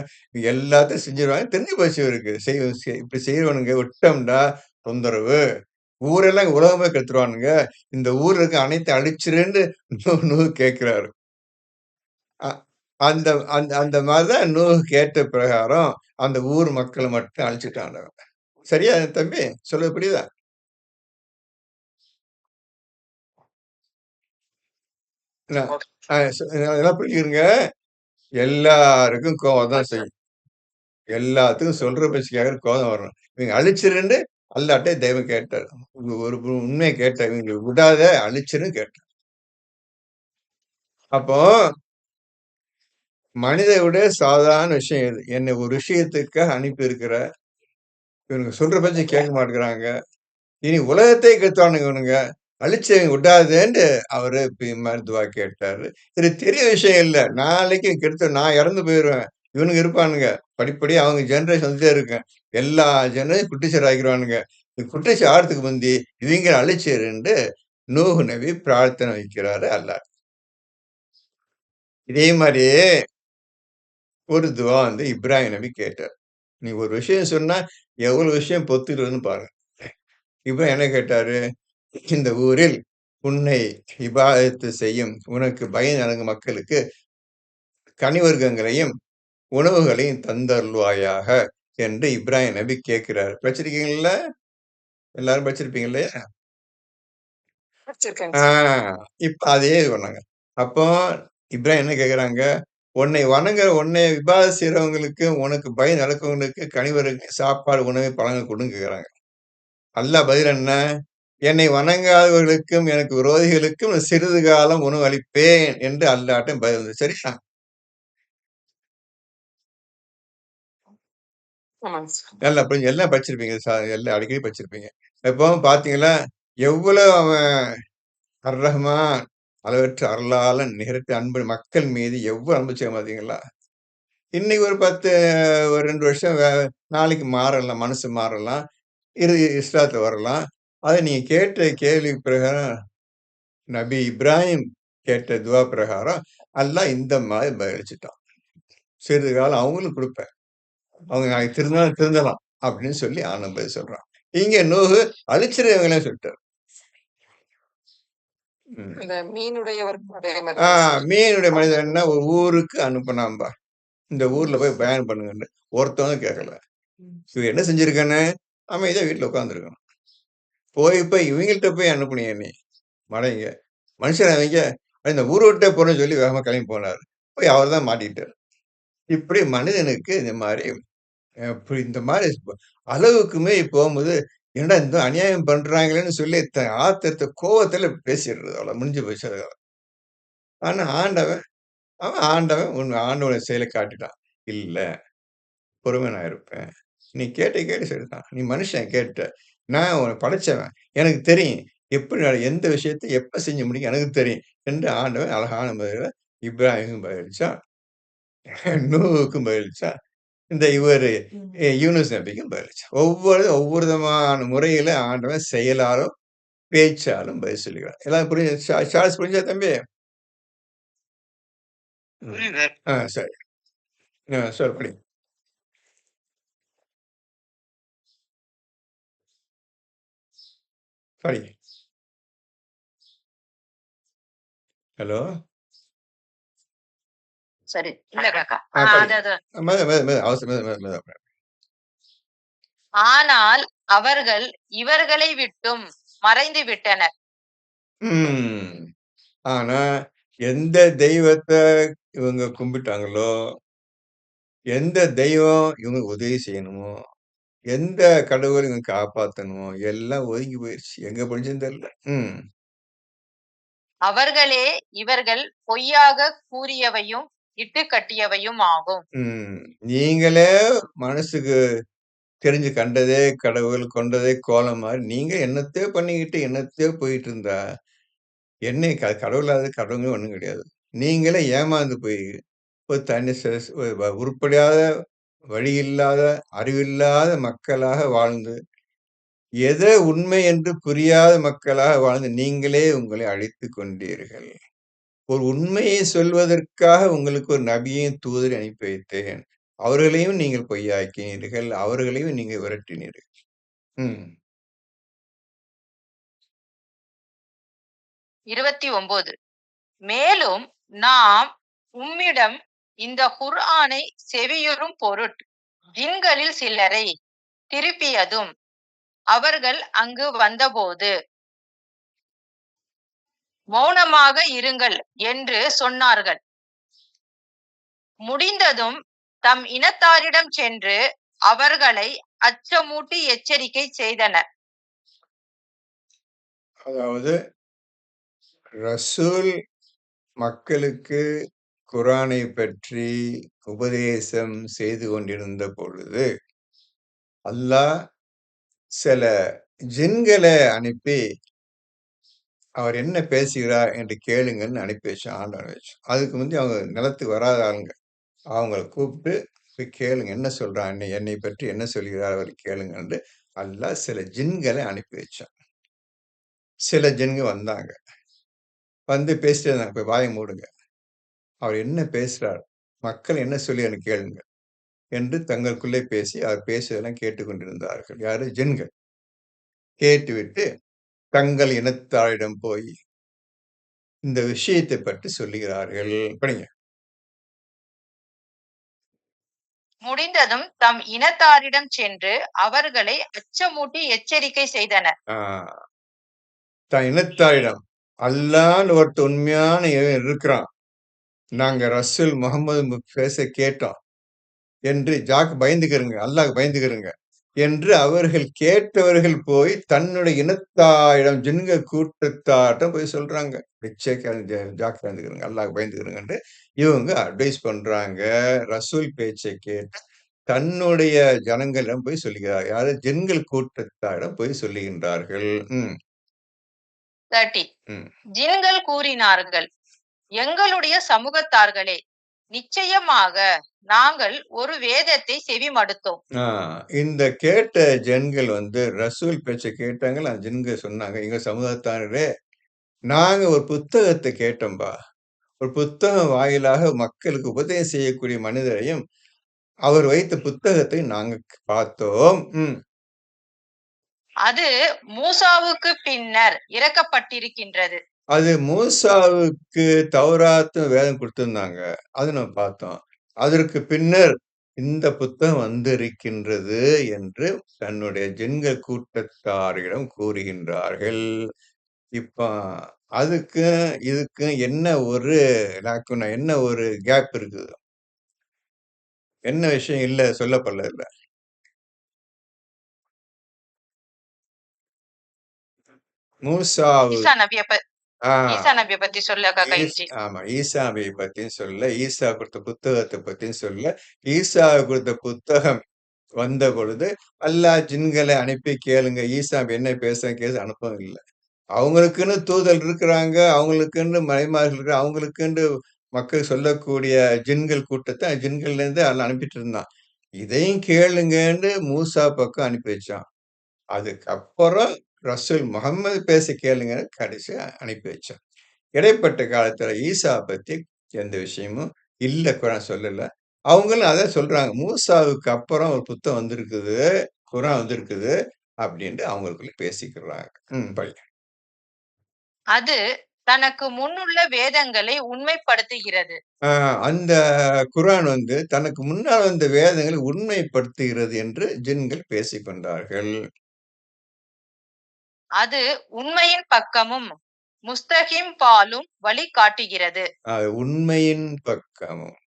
எல்லாத்தையும் செஞ்சுருவாங்க. தெரிஞ்சு போச்சு இவருக்கு. இப்படி செய்றவனுங்க விட்டோம்டா தொந்தரவு. ஊரெல்லாம் உலகமே கெடுத்துருவானுங்க. இந்த ஊர்ல இருக்க அனைத்தையும் அழிச்சிருன்னு நூஹ் கேட்கிறாரு. அ அந்த அந்த அந்த மாரி தான் நூஹ் கேட்ட பிரகாரம் அந்த ஊர் மக்கள மட்டும் அழிச்சுட்டான். சரியா தம்பி? சொல்றது புரியுதா? என்ன? நல்லா புரிஞ்சுக்கிருங்க. எல்லாருக்கும் கோவம் தான் செய்யும். எல்லாத்துக்கும் சொல்ற பேச்சு கேட்கறக்கு கோவம் வரும். இவங்க அழிச்சிருன்னு அல்லாட்ட தெய்வம் கேட்டாரு. ஒரு உண்மைய கேட்டாரு. இவங்கள விடாத அழிச்சிருன்னு கேட்டாரு. அப்போ மனித விட சாதாரண விஷயம் இது. என்னை ஒரு விஷயத்துக்காக அனுப்பி இருக்கிற. இவனுங்க சொல்ற பேச்ச கேட்க மாட்டேங்கிறாங்க. இனி உலகத்தையே கெடுத்துவானுங்க இவனுங்க. அழிச்சவங்க விடாதேன்ட்டு அவரு மாரி துவா கேட்டாரு. இது பெரிய விஷயம் இல்ல. நாளைக்கு நான் இறந்து போயிருவேன். இவனுங்க இருப்பானுங்க. படிப்படியா அவங்க ஜெனரேஷன் வந்துட்டே இருக்கும். எல்லா ஜெனரேஷன் குட்டிச்சவர் ஆக்கிருவானுங்க. குட்டிச்ச ஆறதுக்கு முந்தி இவங்கள அழிச்சிருன்ட்டு நூஹ் நபி பிரார்த்தனை வைக்கிறாரு அல்லாஹ். இதே மாரி ஒரு துவா இப்ராஹிம் நபி கேட்டார். நீ ஒரு விஷயம் சொன்னா எவ்வளவு விஷயம் பொத்துக்கிறதுன்னு பாருங்க. இப்ராஹிம் என்ன கேட்டாரு? இந்த ஊரில் உன்னை இபாதத்து செய்யும் உனக்கு பயன் அடங்கும் மக்களுக்கு கனிவர்க்கங்களையும் உணவுகளையும் தந்தருள்வாயாக என்று இப்ராஹிம் நபி கேட்கிறார். படிச்சிருக்கீங்களா? எல்லாரும் படிச்சிருப்பீங்க இல்லையா? இப்ப அதே சொன்னாங்க. அப்போ இப்ராஹிம் என்ன கேக்குறாங்க? உன்னை விவாதம் செய்யறவங்களுக்கு உனக்கு பயன் நடக்கவங்களுக்கு கனிவருக்கு சாப்பாடு உணவை பழங்கள் கொடுன்னு கேக்குறாங்க. அல்லாஹ் பதில் என்ன? என்னை வணங்காதவர்களுக்கும் எனக்கு விரோதிகளுக்கும் சிறிது காலம் உணவு அளிப்பேன் என்று அல்லாஹ்ட்ட பதில். சரியா? நல்லா புரிஞ்சு எல்லாம் படிச்சிருப்பீங்க. எல்லாம் அடிக்கடி படிச்சிருப்பீங்க. இப்போ பாத்தீங்களா? எவ்வளவு அவன் அர்-ரஹ்மான் அளவற்ற அருளாளன் நிகரற்ற அன்பு மக்கள் மீது எவ்வளவு அன்பு செய்ய பாத்தீங்களா? இன்னைக்கு ஒரு 2 வருஷம் நாளைக்கு மாறலாம். மனசு மாறலாம். இஸ்லாத்துல வரலாம். அத நீங்க கேட்ட கேள்வி பிரகாரம் நபி இப்ராஹிம் கேட்ட துவா பிரகாரம் அல்லாஹ் இந்த மாதிரி பதிலளிச்சுட்டான். சிறிது காலம் அவங்களும் குடுப்பேன். அவங்க நாளைக்கு திருந்தினாலும் திருந்தலாம் அப்படின்னு சொல்லி ஆண்டவன் பதில் சொல்றான். இங்க நூஹு அழிச்சிருவங்களே சொல்லிட்டாரு. மீனுடைய மனிதன்னா ஒரு ஊருக்கு அனுப்புனாம்பா. இந்த ஊர்ல போய் பயன் பண்ணுங்கன்னு. ஒருத்தவங்க கேட்கல. இவன் என்ன செஞ்சிருக்கானு? அமைதியா வீட்டுல உட்கார்ந்துருக்கான். போய் இவங்கள்ட்ட போய் அனுப்புனியே நீ. மடைங்க. மனுஷன் அவங்க இந்த ஊரை விட்டே போறேன்னு சொல்லி வேகமா கிளம்பி போனாரு. போய் அவர் தான் மாட்டிக்கிட்டாரு. இப்படி மனிதனுக்கு இந்த மாதிரி அளவுக்குமே போகும்போது என்னடா இந்த அநியாயம் பண்றாங்களேன்னு சொல்லி ஆத்திரத்தை கோவத்துல பேசிடுறது. அவ்வளவு முடிஞ்சு போச்சு. ஆனா ஆண்டவன் ஆண்டவனை செயலை காட்டிட்டான். இல்ல பொறுமை நான் இருப்பேன். நீ கேட்ட சரிதான். நீ மனுஷன் கேட்ட. நான் உன்னை படைச்சவன். எனக்கு தெரியும். எப்படி எந்த விஷயத்தை எப்ப செஞ்சு முடியும் எனக்கு தெரியும். என்று ஆண்டவன் அழகான முறையில இப்ராஹிமுக்கும் பதிலளிச்சான். நூஹுக்கும் பதிலளிச்சான். இந்த யூனுஸ் நபிக்கும் பதிலளிச்சான். ஒவ்வொரு விதமான முறையில ஆண்டவன் செயலாலும், பேச்சாலும் பதில் சொல்லுகிறான். எல்லாம் புரியுது. சார்ல்ஸ் புரிஞ்சா தம்பி? சரி. சரி படி. படிங்க. ஹலோ? சரி. இல்ல காக்கா. படிங்க. அது அவசரம் மெதுவா. ஆனால் அவர்கள் இவர்களை விட்டும் மறைந்து விட்டனர். ம். ஆனா, எந்த தெய்வத்த இவங்க கும்பிட்டாங்களோ, எந்த தெய்வம் இவங்களுக்கு உதவி செய்யணுமோ, எந்த கடவுள் இவங்க காப்பாத்தணுமோ, எல்லாம் ஒதுங்கி போயிருச்சு. எங்க போச்சுன்னு தெரியல. அவர்களே இவர்கள் பொய்யாக கூறியவையும் இட்டு கட்டியவையும் ஆகும். நீங்களே மனசுக்கு தெரிஞ்சு கண்டதே கடவுள், கொண்டதே கோலம் மாரி, நீங்க என்னத்தையோ பண்ணிக்கிட்டு, என்னத்தையோ போயிட்டு இருந்தா, கடவுளாவது கடவுளும் ஒண்ணும் கிடையாது. நீங்களே ஏமாந்து போய், ஒரு தனி உருப்படியாத, வழியில்லாத, அறிவில்லாத மக்களாக வாழ்ந்து, எதை உண்மை என்று புரியாத மக்களாக வாழ்ந்து, நீங்களே உங்களை அழித்துக் கொண்டீர்கள். ஒரு உண்மையை சொல்வதற்காக உங்களுக்கு ஒரு நபியையும், தூதரையும் அனுப்பி வைத்தேன். அவர்களையும் நீங்கள் பொய்யாக்கினீர்கள். அவர்களையும் நீங்க விரட்டினீர்கள். ம். 29. மேலும் நாம் உம்மிடம் இந்த குர்ஆனை செவியுறும் பொருட் ஜின்களில் சிலரை திருப்பியதும் அவர்கள் அங்கு வந்தபோது மௌனமாக இருங்கள் என்று சொன்னார்கள். முடிந்ததும் தம் இனத்தாரிடம் சென்று அவர்களை அச்சமூட்டி எச்சரிக்கை செய்தனர். அதாவது ரசூல் மக்களுக்கு குர்ஆனை பற்றி உபதேசம் செய்து கொண்டிருந்த பொழுது, அல்லாஹ் சில ஜின்களை அனுப்பி, அவர் என்ன பேசுகிறார் என்று கேளுங்கன்னு அனுப்பி வச்சான், ஆண்டவன் வச்சான். அதுக்கு முந்தி அவங்க நிலத்துக்கு வராத ஆளுங்க. அவங்கள கூப்பிட்டு போய் கேளுங்க, என்ன சொல்றான், என்னை பற்றி என்ன சொல்கிறார் அவர் கேளுங்கன்னு அல்லாஹ் சில ஜின்களை அனுப்பி வச்சான். சில ஜின்க வந்தாங்க. வந்து பேசிட்டே இருந்தாங்க. போய் வாயை மூடுங்க. அவர் என்ன பேசுறார், மக்கள் என்ன சொல்லி எனக்கு கேளுங்க என்று தங்களுக்குள்ளே பேசி அவர் பேசுவதெல்லாம் கேட்டுக்கொண்டிருந்தார்கள். யாரு? ஜின்கள். கேட்டுவிட்டு தங்கள் இனத்தாரிடம் போய் இந்த விஷயத்தை பற்றி சொல்லுகிறார்கள். படிங்க. முடிந்ததும் தம் இனத்தாரிடம் சென்று அவர்களை அச்சமூட்டி எச்சரிக்கை செய்தனர். தன் இனத்தாரிடம், அல்லாஹ்ன்னு ஒருத்தன் உண்மையான இறைவன் இருக்கிறான், நாங்க ரசூல் முகமது பேச கேட்டோம் என்று பயந்துக்கிறங்க, அல்லாஹ் பயந்துக்கிறங்க என்று அவர்கள் கேட்டவர்கள் போய் தன்னுடைய இனத்தாரிடம், ஜின்க கூட்டத்தாரிடம் போய் சொல்றாங்க. பயந்துக்கிறங்க, அல்லாஹ் பயந்துக்கிறங்க. இவங்க அட்வைஸ் பண்றாங்க. ரசூல் பேச்சை கேட்டு தன்னுடைய ஜனங்களிடம் போய் சொல்லுகிறார். யாரு? ஜின்கள் கூட்டத்தாரிடம் போய் சொல்லுகின்றார்கள். 30. ஜின்கள் கூறினார்கள், எங்களுடைய சமூகத்தார்களே, நிச்சயமாக நாங்கள் ஒரு வேதத்தை செவிமடுத்தோம். இந்த கேட்ட ஜனங்கள் ரசூல் பேச்சை கேட்டாங்க. ஜின்கள் சொன்னாங்க, எங்க சமூகத்தாரரே, நாங்க ஒரு புத்தகத்தை கேட்டோம்பா. ஒரு புத்தகம் வாயிலாக மக்களுக்கு உபதேசம் செய்யக்கூடிய மனிதரையும் அவர் வைத்த புத்தகத்தை நாங்க பார்த்தோம். அது மூசாவுக்கு பின்னர் இறக்கப்பட்டிருக்கின்றது. அது மூசாவுக்கு தௌராத் வேதம் கொடுத்திருந்தாங்க. அது நம்ம பார்த்தோம். அதற்கு பின்னர் இந்த புத்தகம் வந்திருக்கின்றது என்று தன்னுடைய ஜின்கள் கூட்டத்தாரிடம் கூறுகின்றார்கள். இப்ப அதுக்கு இதுக்கு என்ன ஒரு லாக்குனா, என்ன ஒரு கேப் இருக்குது? என்ன விஷயம் இல்ல சொல்லப்படல. மூசாவு ஈசா நபியை பத்தி சொல்ல கயிற்சி. ஆமா, ஈசா நபியை பத்தியும் சொல்ல, ஈசா கொடுத்த புத்தகத்தை பத்தியும் சொல்ல. ஈசா கொடுத்த புத்தகம் வந்த பொழுது அல்லாஹ் ஜின்களை அனுப்பி கேளுங்க, ஈசா என்ன பேச அனுப்பவும் இல்லை. அவங்களுக்குன்னு தூதல் இருக்கிறாங்க, அவங்களுக்குன்னு மறைமார்கள் இருக்கிறாங்க, அவங்களுக்குன்னு மக்கள் சொல்லக்கூடிய ஜின்கள் கூட்டத்தை ஜின்கள்ல இருந்து அல்ல அனுப்பிட்டு இருந்தான். இதையும் கேளுங்கன்னு மூசா பக்கம் அனுப்பி வச்சான். அதுக்கப்புறம் ரசூல் முகமது பேச கேளுங்கன்னு கடைசி அனுப்பி வச்சான். இடைப்பட்ட காலத்துல ஈசா பத்தி எந்த விஷயமும் இல்ல, குரான் சொல்லல. அவங்களும் அதான் சொல்றாங்க, மூசாவுக்கு அப்புறம் ஒரு புத்தகம் வந்திருக்குது, குரான் வந்திருக்குது. அப்படின்ட்டு அவங்களுக்குள்ள பேசிக்கிறாங்க. படி. அது தனக்கு முன்னுள்ள வேதங்களை உண்மைப்படுத்துகிறது. அந்த குர்ஆன் தனக்கு முன்னால் வந்த வேதங்களை உண்மைப்படுத்துகிறது என்று ஜின்கள் பேசிக்கொண்டார்கள். அது உண்மையின் பக்கமும் முஸ்தகிம் பாலும் வழிகாட்டுகிறது. உண்மையின் பக்கமும்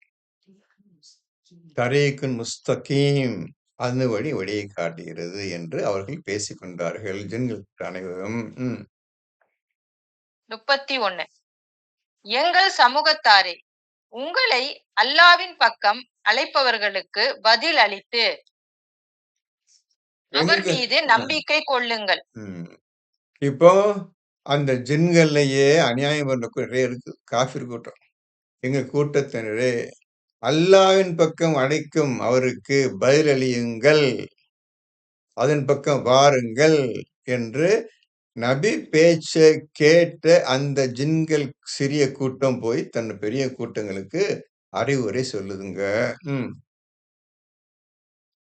தரீக்குன் முஸ்தகீம் அந்த வழியை காட்டுகிறது என்று அவர்கள் பேசிக்கொண்டார்கள் ஜின்கள் அனைவரும். 31 எங்கள் சமூகத்தாரே, உங்களை அல்லாவின் பக்கம் அழைப்பவர்களுக்கு பதில் அளித்து அவர் எங்க மீது நம்பிக்கை கொள்ளுங்கள். இப்போ அந்த ஜின்கள்லயே அநியாயம் பண்ண நிறைய இருக்கு. காஃபிர் கூட்டம். எங்க கூட்டத்தினரே, அல்லாவின் பக்கம் அழைக்கும் அவருக்கு பதிலளியுங்கள், அதன் பக்கம் வாருங்கள் என்று நபி பேச்ச கேட்ட அந்த ஜின்கள் சிறிய கூட்டம் போய் தன் பெரிய கூட்டங்களுக்கு அறிவுரை சொல்லுதுங்க.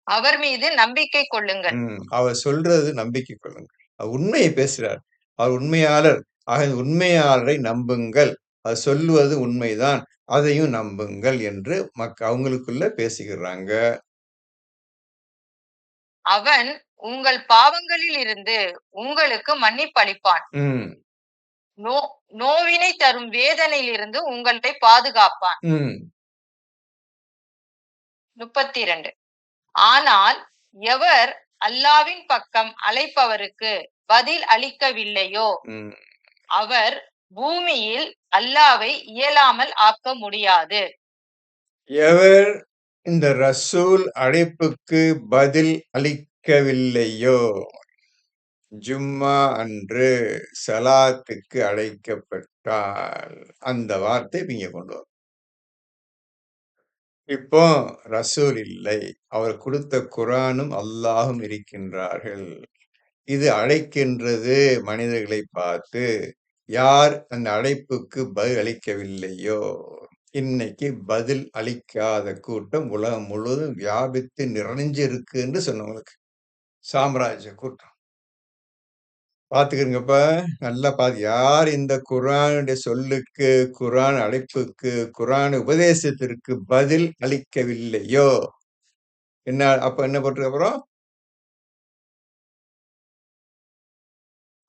அவர் மீது நம்பிக்கை கொள்ளுங்கள். அவர் சொல்றது நம்பிக்கை கொள்ளுங்கள். அவர் உண்மையை பேசுறார். அவர் உண்மையாளர். ஆக உண்மையாளரை நம்புங்கள். அது சொல்லுவது உண்மைதான். அதையும் நம்புங்கள் என்று அவங்களுக்குள்ள பேசுகிறாங்க. அவன் உங்கள் பாவங்களில் இருந்து உங்களுக்கு மன்னிப்பளிப்பான். நோவினை தரும் வேதனையில் இருந்து உங்களை பாதுகாப்பான். 32 ஆனால் எவர் அல்லாவின் பக்கம் அழைப்பவருக்கு பதில் அளிக்கவில்லையோ அவர் பூமியில் அல்லாவை இயலாமல் ஆக்க முடியாது. எவர் இந்த ரசூல் அழைப்புக்கு பதில் அளிக்கவில்லையோ, ஜும்மா அன்று சலாத்துக்கு அழைக்கப்பட்டால் அந்த வார்த்தை இங்க கொண்டு வரும். இப்போ ரசூல் இல்லை, அவர் கொடுத்த குர்ஆனும் அல்லாஹும் இருக்கின்றார்கள். இது அழைக்கின்றது மனிதர்களை பார்த்து. யார் அந்த அழைப்புக்கு பதில் அளிக்கவில்லையோ, இன்னைக்கு பதில் அளிக்காத கூட்டம் உலகம் முழுவதும் வியாபித்து நிறைஞ்சு இருக்கு என்று சொன்னவங்களுக்கு சாம்ராஜ்ய கூட்டம். பாத்துக்கிறீங்கப்ப, நல்லா பாத்து. யார் இந்த குர்ஆனுடைய சொல்லுக்கு, குர்ஆன் அழைப்புக்கு, குர்ஆன் உபதேசத்திற்கு பதில் அளிக்கவில்லையோ, அப்ப என்ன போட்டிருக்கு அப்புறம்?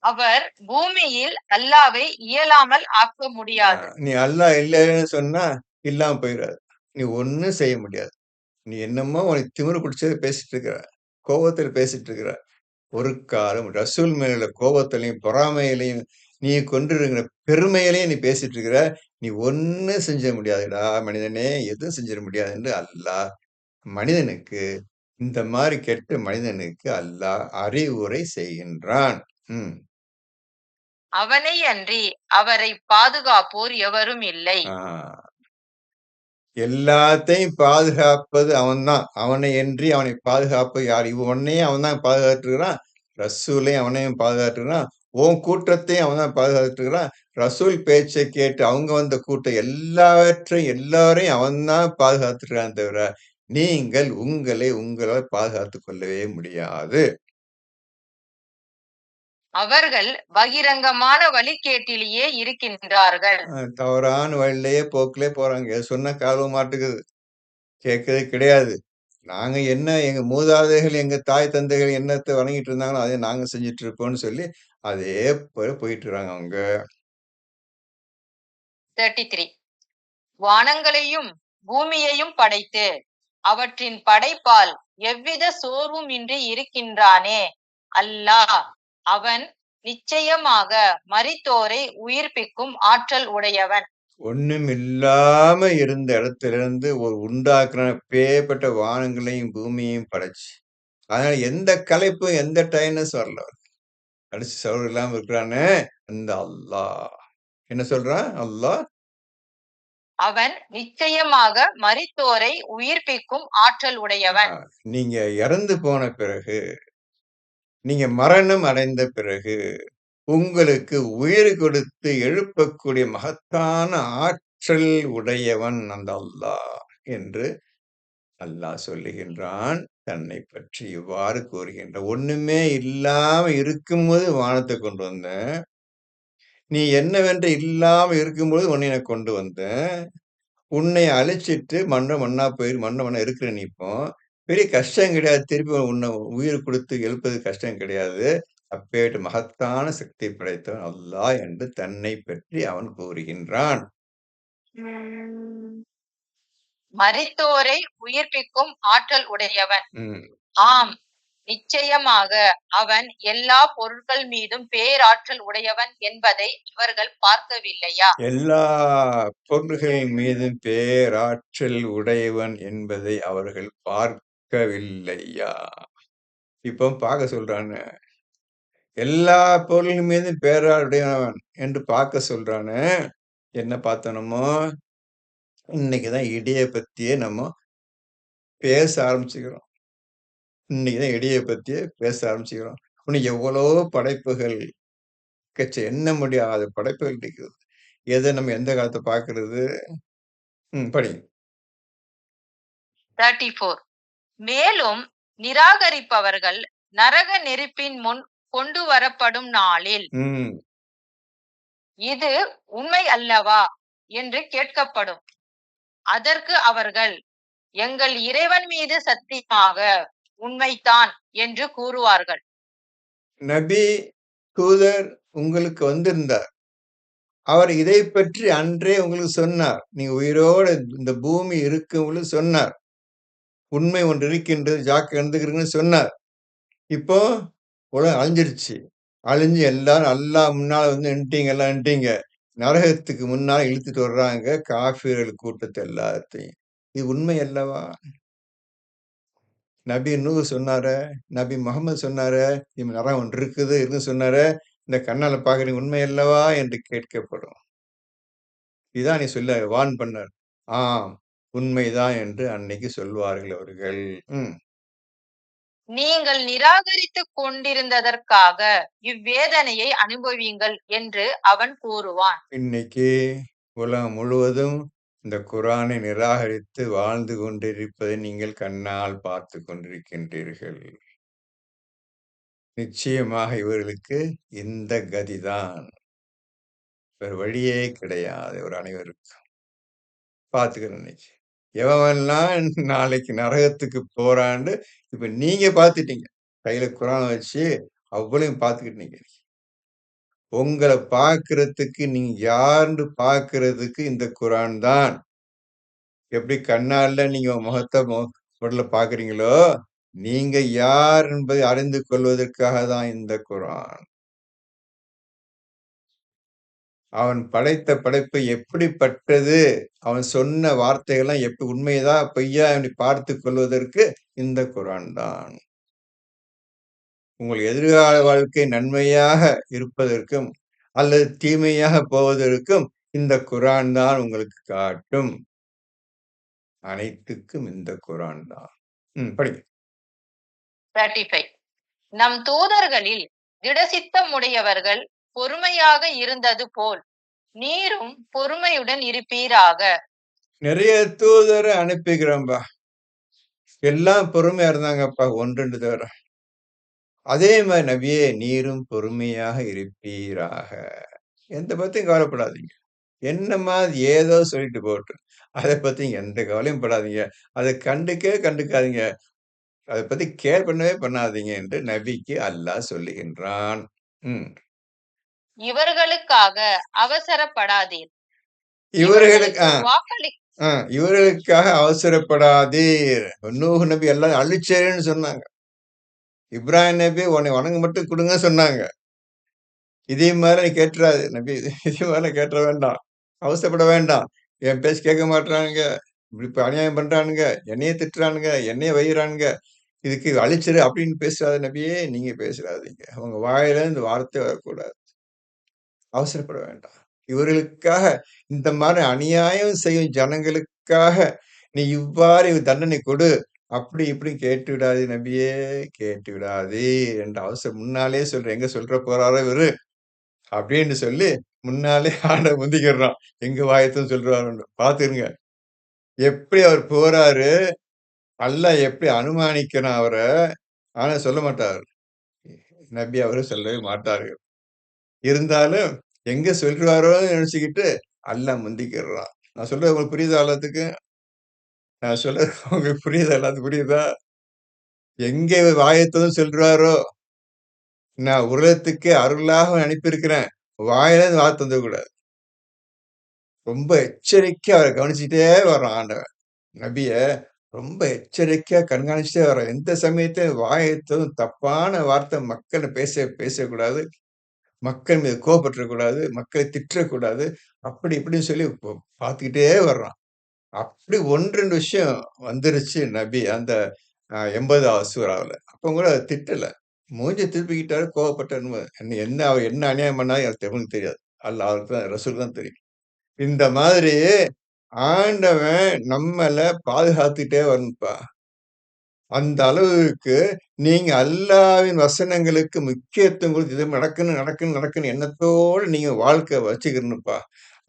அவர் பூமியில் அல்லாவை இயலாமல் ஆக்க முடியாது. நீ அல்லாஹ் இல்லைன்னு சொன்னா இல்லாம போயிடாது. நீ ஒன்னும் செய்ய முடியாது. நீ என்னமோ உனக்கு திமிரு பிடிச்சது பேசிட்டு இருக்கிற, கோபத்தில் பேசிட்டு இருக்கிற. ஒரு காலம் ரசூல் மேல கோபத்திலையும் பொறாமையிலையும் நீ கொண்டிருக்கிற பெருமையிலையும் நீ பேசிட்டு இருக்கிற. நீ ஒன்னும் செஞ்ச முடியாதுடா மனிதனே, எதுவும் செஞ்சிட முடியாது என்று அல்லாஹ் மனிதனுக்கு, இந்த மாதிரி கெட்ட மனிதனுக்கு அல்லாஹ் அறிவுரை செய்கின்றான். அவனை அன்றி அவரை பாதுகாப்போர் எவரும் இல்லை. எல்லாத்தையும் பாதுகாப்பது அவன்தான். அவனை அன்றி அவனை பாதுகாப்பது யார்? உன்னையும் அவன் தான் பாதுகாத்துக்கிறான், ரசூலையும் அவனையும் பாதுகாத்துக்கிறான், உன் கூட்டத்தையும் அவன் தான் பாதுகாத்துக்கிறான். ரசூல் பேச்சை கேட்டு அவங்க வந்த கூட்டம் எல்லாரையும் அவன் தான் பாதுகாத்துக்கிறான் தவிர நீங்கள் உங்களால் பாதுகாத்துக் கொள்ளவே முடியாது. அவர்கள் பகிரங்கமான வழிகேட்டிலேயே இருக்கின்றார்கள். தவறான வழியிலேயே போக்கிலே போறாங்க. சொன்ன காலம் மாட்டுக்குது, கேட்கறது கிடையாது. நாங்க என்ன, எங்க மூதாதைகள் எங்க தாய் தந்தைகள் என்னத்தை வணங்கிட்டு இருந்தாங்களோ அதை நாங்க செஞ்சுட்டு இருக்கோம்னு சொல்லி அதே போல போயிட்டு இருக்காங்க அவங்க. 33 வானங்களையும் பூமியையும் படைத்து அவற்றின் படைப்பால் எவ்வித சோர்வும் இன்றி இருக்கின்றானே அல்லாஹ், அவன் நிச்சயமாக மரித்தோரை உயிர்ப்பிக்கும் ஆற்றல் உடையவன். ஒண்ணும் இல்லாம இருந்த இடத்திலிருந்து ஒரு உண்டாக்குற பேப்பட்ட வானங்களையும் பூமியையும் படைச்சு, அதனால எந்த கலைப்பும் எந்த டைனஸ் வரல. அடிச்சு சவுறு இல்லாம இருக்கிறானே அந்த அல்லாஹ் என்ன சொல்றான்? அல்லாஹ் அவன் நிச்சயமாக மரித்தோரை உயிர்ப்பிக்கும் ஆற்றல் உடையவன். நீங்க இறந்து போன பிறகு, நீங்க மரணம் அடைந்த பிறகு உங்களுக்கு உயிர் கொடுத்து எழுப்பக்கூடிய மகத்தான ஆற்றல் உடையவன் அந்த அல்லாஹ் என்று அல்லாஹ் சொல்லுகின்றான் தன்னை பற்றி இவ்வாறு கூறுகின்றான். ஒண்ணுமே இல்லாம இருக்கும்போது வானத்தை கொண்டு வந்தேன். நீ என்னவென்று இல்லாம இருக்கும்போது உன்னை நான் கொண்டு வந்தேன். உன்னை அழிச்சிட்டு மண்ணா மண்ணா இருக்கிற நீ இப்போ. பெரிய கஷ்டம் கிடையாது. திருப்பி உன்னை உயிர் கொடுத்து எழுப்பது கஷ்டம் கிடையாது. அப்பேட்டு மகத்தான சக்தி படைத்தவன் அல்லாஹ் என்று தன்னை பற்றி அவன் கூறுகின்றான். மரித்தோரை உயிர்ப்பிக்கும் ஆற்றல் உடையவன். ம். ஆம், நிச்சயமாக அவன் எல்லா பொருட்கள் மீதும் பேராற்றல் உடையவன் என்பதை அவர்கள் பார்க்கவில்லையா? எல்லா பொருள்கள் மீதும் பேராற்றல் உடையவன் என்பதை அவர்கள் பார்க்கவில்லையா? இப்போ பார்க்க சொல்றானே. எல்லா பொருள் மீதும் பேராற்றலுடையவன் என்று பார்க்க சொல்றானே. என்ன பார்த்தோமோ இன்னைக்குதான் இடியை பத்தியே நம்ம பேச ஆரம்பிச்சுக்கிறோம். இன்னைக்குதான் இடியை பத்தியே பேச ஆரம்பிச்சுக்கிறோம். இன்னும் எவ்வளவோ படைப்புகள் எண்ண முடியாத படைப்புகள் இருக்குது. எதை நம்ம எந்த காலத்தை பார்க்கிறது? படி. 34. மேலும் நிராகரிப்பவர்கள் நரக நெருப்பின் முன் கொண்டு வரப்படும் நாளில் இது உண்மை அல்லவா என்று கேட்கப்படும். அதற்கு அவர்கள் எங்கள் இறைவன் மீது சத்தியமாக உண்மைதான் என்று கூறுவார்கள். நபி தூதர் உங்களுக்கு வந்திருந்தார். அவர் இதை பற்றி அன்றே உங்களுக்கு சொன்னார். நீங்க உயிரோட இந்த பூமி இருக்குன்னு சொன்னார். உண்மை ஒன்று இருக்கின்றது, ஜாக்கு இருந்துக்கிறீங்கன்னு சொன்னார். இப்போ உலகம் அழிஞ்சிருச்சு. அழிஞ்சு எல்லாரும் அல்லாஹ் முன்னால வந்து நின்ட்டீங்க. நரகத்துக்கு முன்னால இழுத்துட்டு வர்றாங்க காஃபிர்கள் கூட்டத்தை எல்லாத்தையும். இது உண்மை அல்லவா? நபி நூஹ் சொன்னாரு, நபி முகமது சொன்னாரு, நரகம் ஒன்று இருக்குன்னு சொன்னாரு. இந்த கண்ணால பாக்குறீங்க உண்மை அல்லவா என்று கேட்கப்படும். இதான் நீ சொல்ல வான் பண்ணார். ஆம், உண்மைதான் என்று அன்னைக்கு சொல்வார்கள் அவர்கள். நீங்கள் நிராகரித்துக் கொண்டிருந்ததற்காக இவ்வேதனையை அனுபவியுங்கள் என்று அவன் கூறுவான். இன்னைக்கு உலகம் முழுவதும் இந்த குரானை நிராகரித்து வாழ்ந்து கொண்டிருப்பதை நீங்கள் கண்ணால் பார்த்து கொண்டிருக்கின்றீர்கள். நிச்சயமாக இவர்களுக்கு இந்த கதிதான். வேறு வழியே கிடையாது ஒரு அனைவருக்கும். பார்த்துக்கிறேன் இன்னைக்கு எவன்லாம் நாளைக்கு நரகத்துக்கு போறான்னு இப்ப நீங்க பார்த்துட்டீங்க. கையில குரானை வச்சு அவ்வளவு பார்த்துக்கிட்டீங்க. உங்களை பார்க்கறதுக்கு நீங்க யாருன்னு பார்க்கறதுக்கு இந்த குரான் தான். எப்படி கண்ணால நீங்க முகத்தை உடல பாக்குறீங்களோ, நீங்க யார் என்பதை அறிந்து கொள்வதற்காக தான் இந்த குரான். அவன் படைத்த படைப்பு எப்படிப்பட்டது, அவன் சொன்ன வார்த்தைகள்லாம் எப்படி உண்மையதா பொய்யா என்று பார்த்து கொள்வதற்கு இந்த குரான் தான். உங்கள் எதிர்கால வாழ்க்கை நன்மையாக இருப்பதற்கும் அல்லது தீமையாக போவதற்கும் இந்த குரான் தான் உங்களுக்கு காட்டும். அனைத்துக்கும் இந்த குரான் தான். படிங்க. 35. நம் தூதர்களில் திடசித்தம் உடையவர்கள் பொறுமையாக இருந்தது போல் நீரும் பொறுமையுடன் இருப்பீராக. நிறைய தூதரை அனுப்பிக்கிறோம்பா. எல்லாம் பொறுமையா இருந்தாங்கப்பா, ஒன்று தவிர. அதே மாதிரி நபியே நீரும் பொறுமையாக இருப்பீராக. எந்த பத்தியும் கவலைப்படாதீங்க. என்னமா ஏதோ சொல்லிட்டு போட்டு அதை பத்தி எந்த கவலையும் படாதீங்க. அதை கண்டுக்காதீங்க. அதை பத்தி கேர் பண்ணவே பண்ணாதீங்க என்று நபிக்கு அல்லாஹ் சொல்லுகின்றான். இவர்களுக்காக அவசரப்படாதீர். இவர்களுக்காக அவசரப்படாதீர். நூஹ் நபி எல்லாம் அழிச்சேன்னு சொன்னாங்க. இப்ராஹிம் நபி உன்னை வணங்க மட்டும் கொடுங்க சொன்னாங்க. இதே மாதிரி நீ கேட்டுறாது நபி, இதே மாதிரி கேட்டுற வேண்டாம், அவசரப்பட வேண்டாம். என் பேச்சு கேட்க மாட்டானுங்க, இப்படி அநியாயம் பண்றானுங்க, என்னையே திட்டுறானுங்க, என்னையே வைகிறானுங்க, இதுக்கு அழிச்சிரு அப்படின்னு பேசுறாது நபியே. நீங்க பேசுறாதீங்க. அவங்க வாயில இந்த வார்த்தை வரக்கூடாது. அவசரப்பட வேண்டாம். இவர்களுக்காக இந்த மாதிரி அநியாயம் செய்யும் ஜனங்களுக்காக நீ இவ்வாறு தண்டனை கொடு, அப்படி இப்படி கேட்டு விடாது நபியே, கேட்டு விடாது என்று அவசரம் முன்னாலே சொல்ற. எங்க சொல்ற போறாரோ இவரு அப்படின்னு சொல்லி முன்னாலே ஆண்ட முந்திக்கிறான். எங்க வாயத்தும் சொல்றாரு பாத்துருங்க எப்படி அவர் போறாரு. அல்லாஹ் எப்படி அனுமானிக்கிறான் அவர, ஆனா சொல்ல மாட்டார். நபி அவரு சொல்லவே மாட்டார்கள். இருந்தாலும் எங்க சொல்றாரோன்னு நினைச்சுக்கிட்டு அல்லாஹ் முந்திக்கிறான். நான் சொல்றது உங்களுக்கு புரியுதா எல்லாத்துக்கும்? நான் சொல்றது உங்களுக்கு புரியுதா? எல்லாத்துக்கும் புரியுதா? எங்க வாயத்ததும் சொல்றாரோ, நான் உலகத்துக்கே அருளாக அனுப்பியிருக்கிறேன். வாயில இருந்து வார்த்தை வந்துடக்கூடாது. ரொம்ப எச்சரிக்கையா அவரை கவனிச்சுட்டே வர்றான் ஆண்டவன். நபிய ரொம்ப எச்சரிக்கையா கண்காணிச்சுட்டே வர்றான். எந்த சமயத்திலும் வாயத்ததும் தப்பான வார்த்தை மக்கள் பேசக்கூடாது. மக்கள் மீது கோவப்பட்டுறக்கூடாது. மக்களை திட்டக்கூடாது. அப்படி இப்படின்னு சொல்லி பார்த்துக்கிட்டே வர்றான். அப்படி 1, 2 விஷயம் வந்துருச்சு நபி அந்த 80வது சூறாவுல. அப்ப கூட திட்டல. மூஞ்ச திருப்பிக்கிட்டாரு, கோவப்பட்டாரு. அவர் என்ன அநியாயம் பண்ணாரு எனக்கு தெரியாது. அவருக்கு தான் ரசூலுக்கு தான் தெரியும். இந்த மாதிரி ஆண்டவன் நம்மள பாதுகாத்துட்டே வரணும்ப்பா. அந்த அளவுக்கு நீங்க அல்லாஹ்வின் வசனங்களுக்கு முக்கியத்துவம் கொடுத்து இது நடக்கணும் எண்ணத்தோட நீங்க வாழ்க்கை வச்சுக்கணும்ப்பா.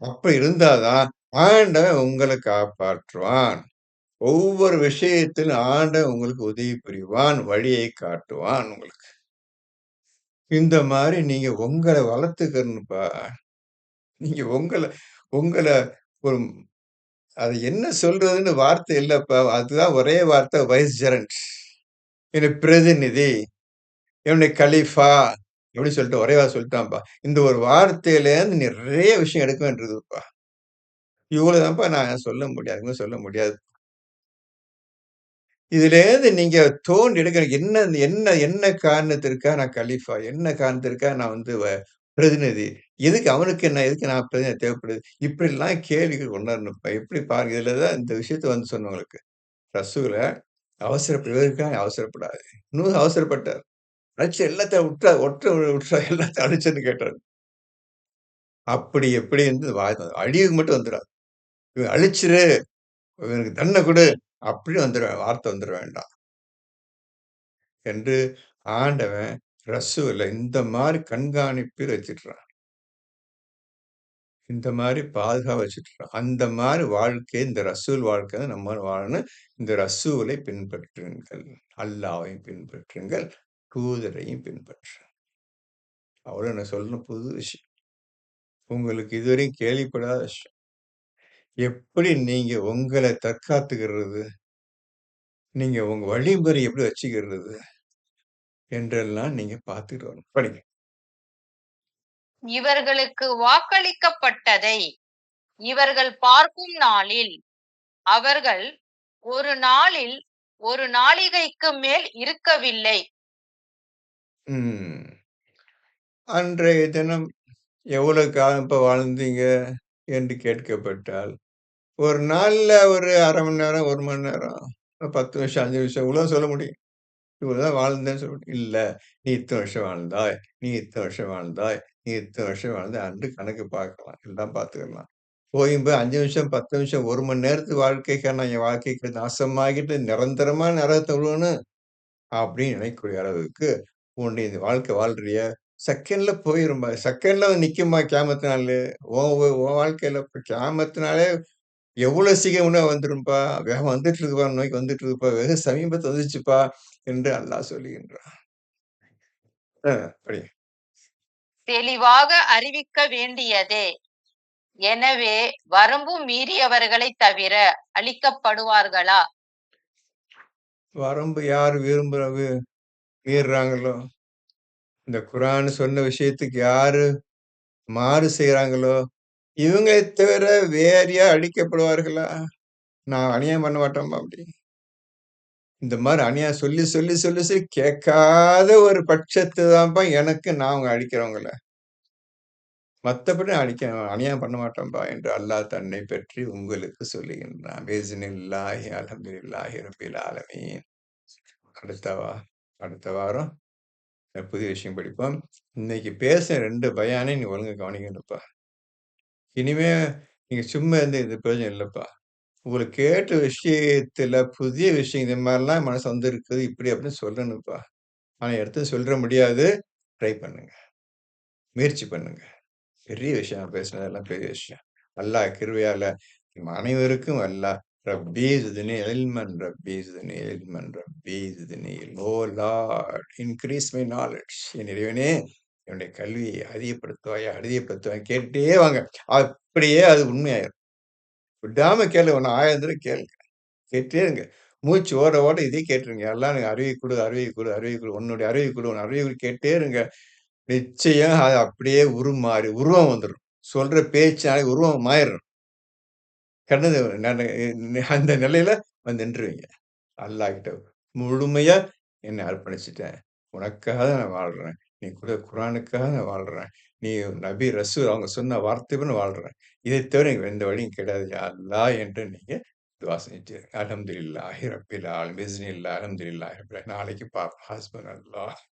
அப்படி இருந்தா தான் ஆண்டவன் உங்கள காப்பாற்றுவான். ஒவ்வொரு விஷயத்திலும் ஆண்டவன் உங்களுக்கு உதவி புரிவான். வழியை காட்டுவான் உங்களுக்கு. இந்த மாரி நீங்க உங்கள வளர்த்துக்கணும்ப்பா. நீங்க உங்கள ஒரு அது என்ன சொல்றதுன்னு வார்த்தை இல்லப்பா. அதுதான் ஒரே வார்த்தை வைஸ்ஜெரண்ட். என்னுடைய பிரதிநிதி, என்னுடைய கலீஃபா அப்படின்னு சொல்லிட்டு ஒரே வார்த்தை சொல்லிட்டான்ப்பா. இந்த ஒரு வார்த்தையிலேருந்து நிறைய விஷயம் எடுக்க வேண்டியதுப்பா. இவ்வளவுதான்ப்பா நான் சொல்ல முடியும். அதுக்கு மேல சொல்ல முடியாது. இதிலேருந்து நீங்க தோண்டி எடுக்கிற என்ன என்ன என்ன காரணத்திற்காக நான் கலீஃபா? என்ன காரணத்திற்காக நான் வந்து பிரதிநிதி? எதுக்கு அவனுக்கு என்ன? எதுக்கு நான் பிரதிநிதி தேவைப்படுது? இப்படிலாம் கேள்விகள் கொண்டாரணும்ப்பா. எப்படி பாருங்க. இதுல தான் இந்த விஷயத்த வந்து சொன்னேன் உங்களுக்கு. ரசூல இவருக்காக அவசரப்படாது. நூஹ் அவசரப்பட்டார். அழிச்சு எல்லாத்தையும் விட்றா எல்லாத்தையும் அழிச்சுன்னு கேட்டாரு. அப்படி எப்படி இருந்து அழிவுக்கு மட்டும் வந்துடாது. இவன் அழிச்சிரு, இவனுக்கு தண்டனை குடு, அப்படி வார்த்தை வந்துட வேண்டாம். என்று ஆண்டவன் ரசூல இந்த மாரி கண்காணிப்பில் வச்சிருக்கிறான். இந்த மாரி வச்சுட்டுருக்கான். அந்த மாரி வாழ்க்கை இந்த ரசூல் வாழ்க்கை தான் நம்ம வாழணும். இந்த ரசூலை பின்பற்றுங்கள். அல்லாஹ்வையும் பின்பற்றுங்கள். தூதரையும் பின்பற்றுங்கள். அவ்வளவு நான் சொல்லணும் புது விஷயம். உங்களுக்கு இதுவரையும் கேள்விப்படாத விஷயம். எப்படி நீங்க உங்கள தற்காத்துக்கிறது? நீங்க உங்க வழிமுறை எப்படி வச்சுக்கிறது? என்றெல்லாம் நீங்க பார்த்துட்டு வரணும். படிங்க. இவர்களுக்கு வாக்களிக்கப்பட்டதை இவர்கள் பார்க்கும் நாளில் அவர்கள் ஒரு நாளில் ஒரு நாளிகைக்கு மேல் இருக்கவில்லை. அன்றைய தினம் எவ்வளவு காலம் இப்ப வாழ்ந்தீங்க என்று கேட்கப்பட்டால், ஒரு நாள்ல ஒரு 1/2 மணி நேரம், 1 மணி நேரம், 10 நிமிஷம், 5 நிமிஷம் இவ்வளவு சொல்ல முடியும். இவ்வளவுதான் வாழ்ந்தேன்னு சொல்ல முடியும். இல்ல, நீ இத்தனை வருஷம் வாழ்ந்தாய், நீ இத்தனை வருஷம் வாழ்ந்தாய், நீ இத்தனை வருஷம் வாழ்ந்தாய் அன்று கணக்கு பார்க்கலாம். எல்லாம் பார்த்துக்கலாம். போய் 5 நிமிஷம், 10 நிமிஷம், 1 மணி நேரத்து வாழ்க்கைக்கான என் வாழ்க்கைக்கு நாசமாகிட்டு நிரந்தரமா நரகத்துல விழுவணும் அப்படின்னு நினைக்கக்கூடிய அளவுக்கு உன்னுடைய இந்த வாழ்க்கை வாழ்றியா? செகண்ட்ல போயிரும்பா. செகண்ட்ல வந்து நிக்குமா கியாமத்து நாளு. உன் வாழ்க்கையில இப்ப கியாமத்து நாளே எவ்வளவு சீக்கிரம்னா வந்துரும்பா. வேகம் வந்துட்டு இருக்குப்பா, நோய்க்கு வந்துட்டு இருக்குப்பா, வெகு சமீபத்துல வந்துச்சுப்பா என்று அல்லாஹ் சொல்லுகின்றான். படிங்க. தெளிவாக அறிவிக்க வேண்டியதே. எனவே வரம்பு மீறியவர்களை தவிர அழிக்கப்படுவார்களா? வரம்பு யார் மீறுறாங்களோ, இந்த குர்ஆன் சொன்ன விஷயத்துக்கு யாரு மாறு செய்றாங்களோ, இவங்களை தவிர வேற யார் அழிக்கப்படுவார்களா? நான் அநியாயம் பண்ண மாட்டோமா அப்படி? இந்த மாரி அநியாயம் சொல்லி கேட்காத ஒரு பட்சத்து தான்ப்பா எனக்கு நான் அவங்க அடிக்கிறவங்கள. மத்தபடி அநியாயம் பண்ண மாட்டோம்பா என்று அல்லாஹ் தன்னை பற்றி உங்களுக்கு சொல்லுகின்றான். பிஸ்மில்லாஹி அல்ஹம்துலில்லாஹி ரப்பில் ஆலமீன். அடுத்த வாரம் புதிய விஷயம் படிப்போம். இன்னைக்கு பேசின 2 பயானை நீ ஒழுங்கா கவனிக்கணும்ப்பா. இனிமே நீங்க சும்மா இருந்து இது பிரயோஜனம் இல்லப்பா. உங்களுக்கு கேட்ட விஷயத்துல புதிய விஷயம் இந்த மாரிலாம் மனசு வந்திருக்குது இப்படி அப்படின்னு சொல்லணும்ப்பா. ஆனா எடுத்து சொல்ற முடியாது. ட்ரை பண்ணுங்க. முயற்சி பண்ணுங்க. பெரிய விஷயம் நான் பேசினதெல்லாம் பெரிய விஷயம். அல்லாஹ் கிருபையால நம் அனைவருக்கும் அல்லாஹ் ரப்பி ஜித்னி இல்மன், ரப்பி ஜித்னி இல்மன், ரப்பி ஜித்னி ஓ லார்ட் இன்க்ரீஸ் மை நாலேஜ். என் இறைவனே என்னுடைய கல்வியை அதிகப்படுத்துவாயா, அதிகப்படுத்துவாயா கேட்டுட்டே வாங்க. அப்படியே அது உண்மையாயிரும். விடாம கேளு, ஒண்ணு 1000 தடவை கேளுங்க. கேட்டே இருங்க. மூச்சு ஓட ஓட இதே கேட்டுருங்க. எல்லாம் எனக்கு அறிவை கொடு, அறிவை கொடு, அறிவை கொடு. உன்னுடைய அறிவை கொடு, உன் அறிவை கொடு கேட்டே இருங்க. நிச்சயம் அது அப்படியே உருமாறி உருவம் வந்துரும். சொல்ற பேச்சுனாலே உருவம் மாறிடும். கண்ணது அந்த நிலையில வந்து நின்றுவீங்க. அல்லாஹ்கிட்ட முழுமையா என்னை அர்ப்பணிச்சுட்டேன். உனக்காக தான் நான் வாழ்றேன். நீ கூட குர்ஆனுக்காக நான் வாழ்றேன். நீ நபி, ரசூல் அவங்க சொன்ன வார்த்தைன்னு வாழ்றேன். இதைத் தவிர எனக்கு எந்த வழியும் கிடையாது யா அல்லாஹ் என்று நீங்க துஆ செஞ்சுட்டு அல்ஹம்துலில்லாஹி ரப்பில் ஆலமீன். பிஸ்மில்லாஹ் அல்ஹம்துலில்லாஹி ரப்பில் நாளைக்கு பார்ப்போம். ஹஸ்புனல்லாஹ்.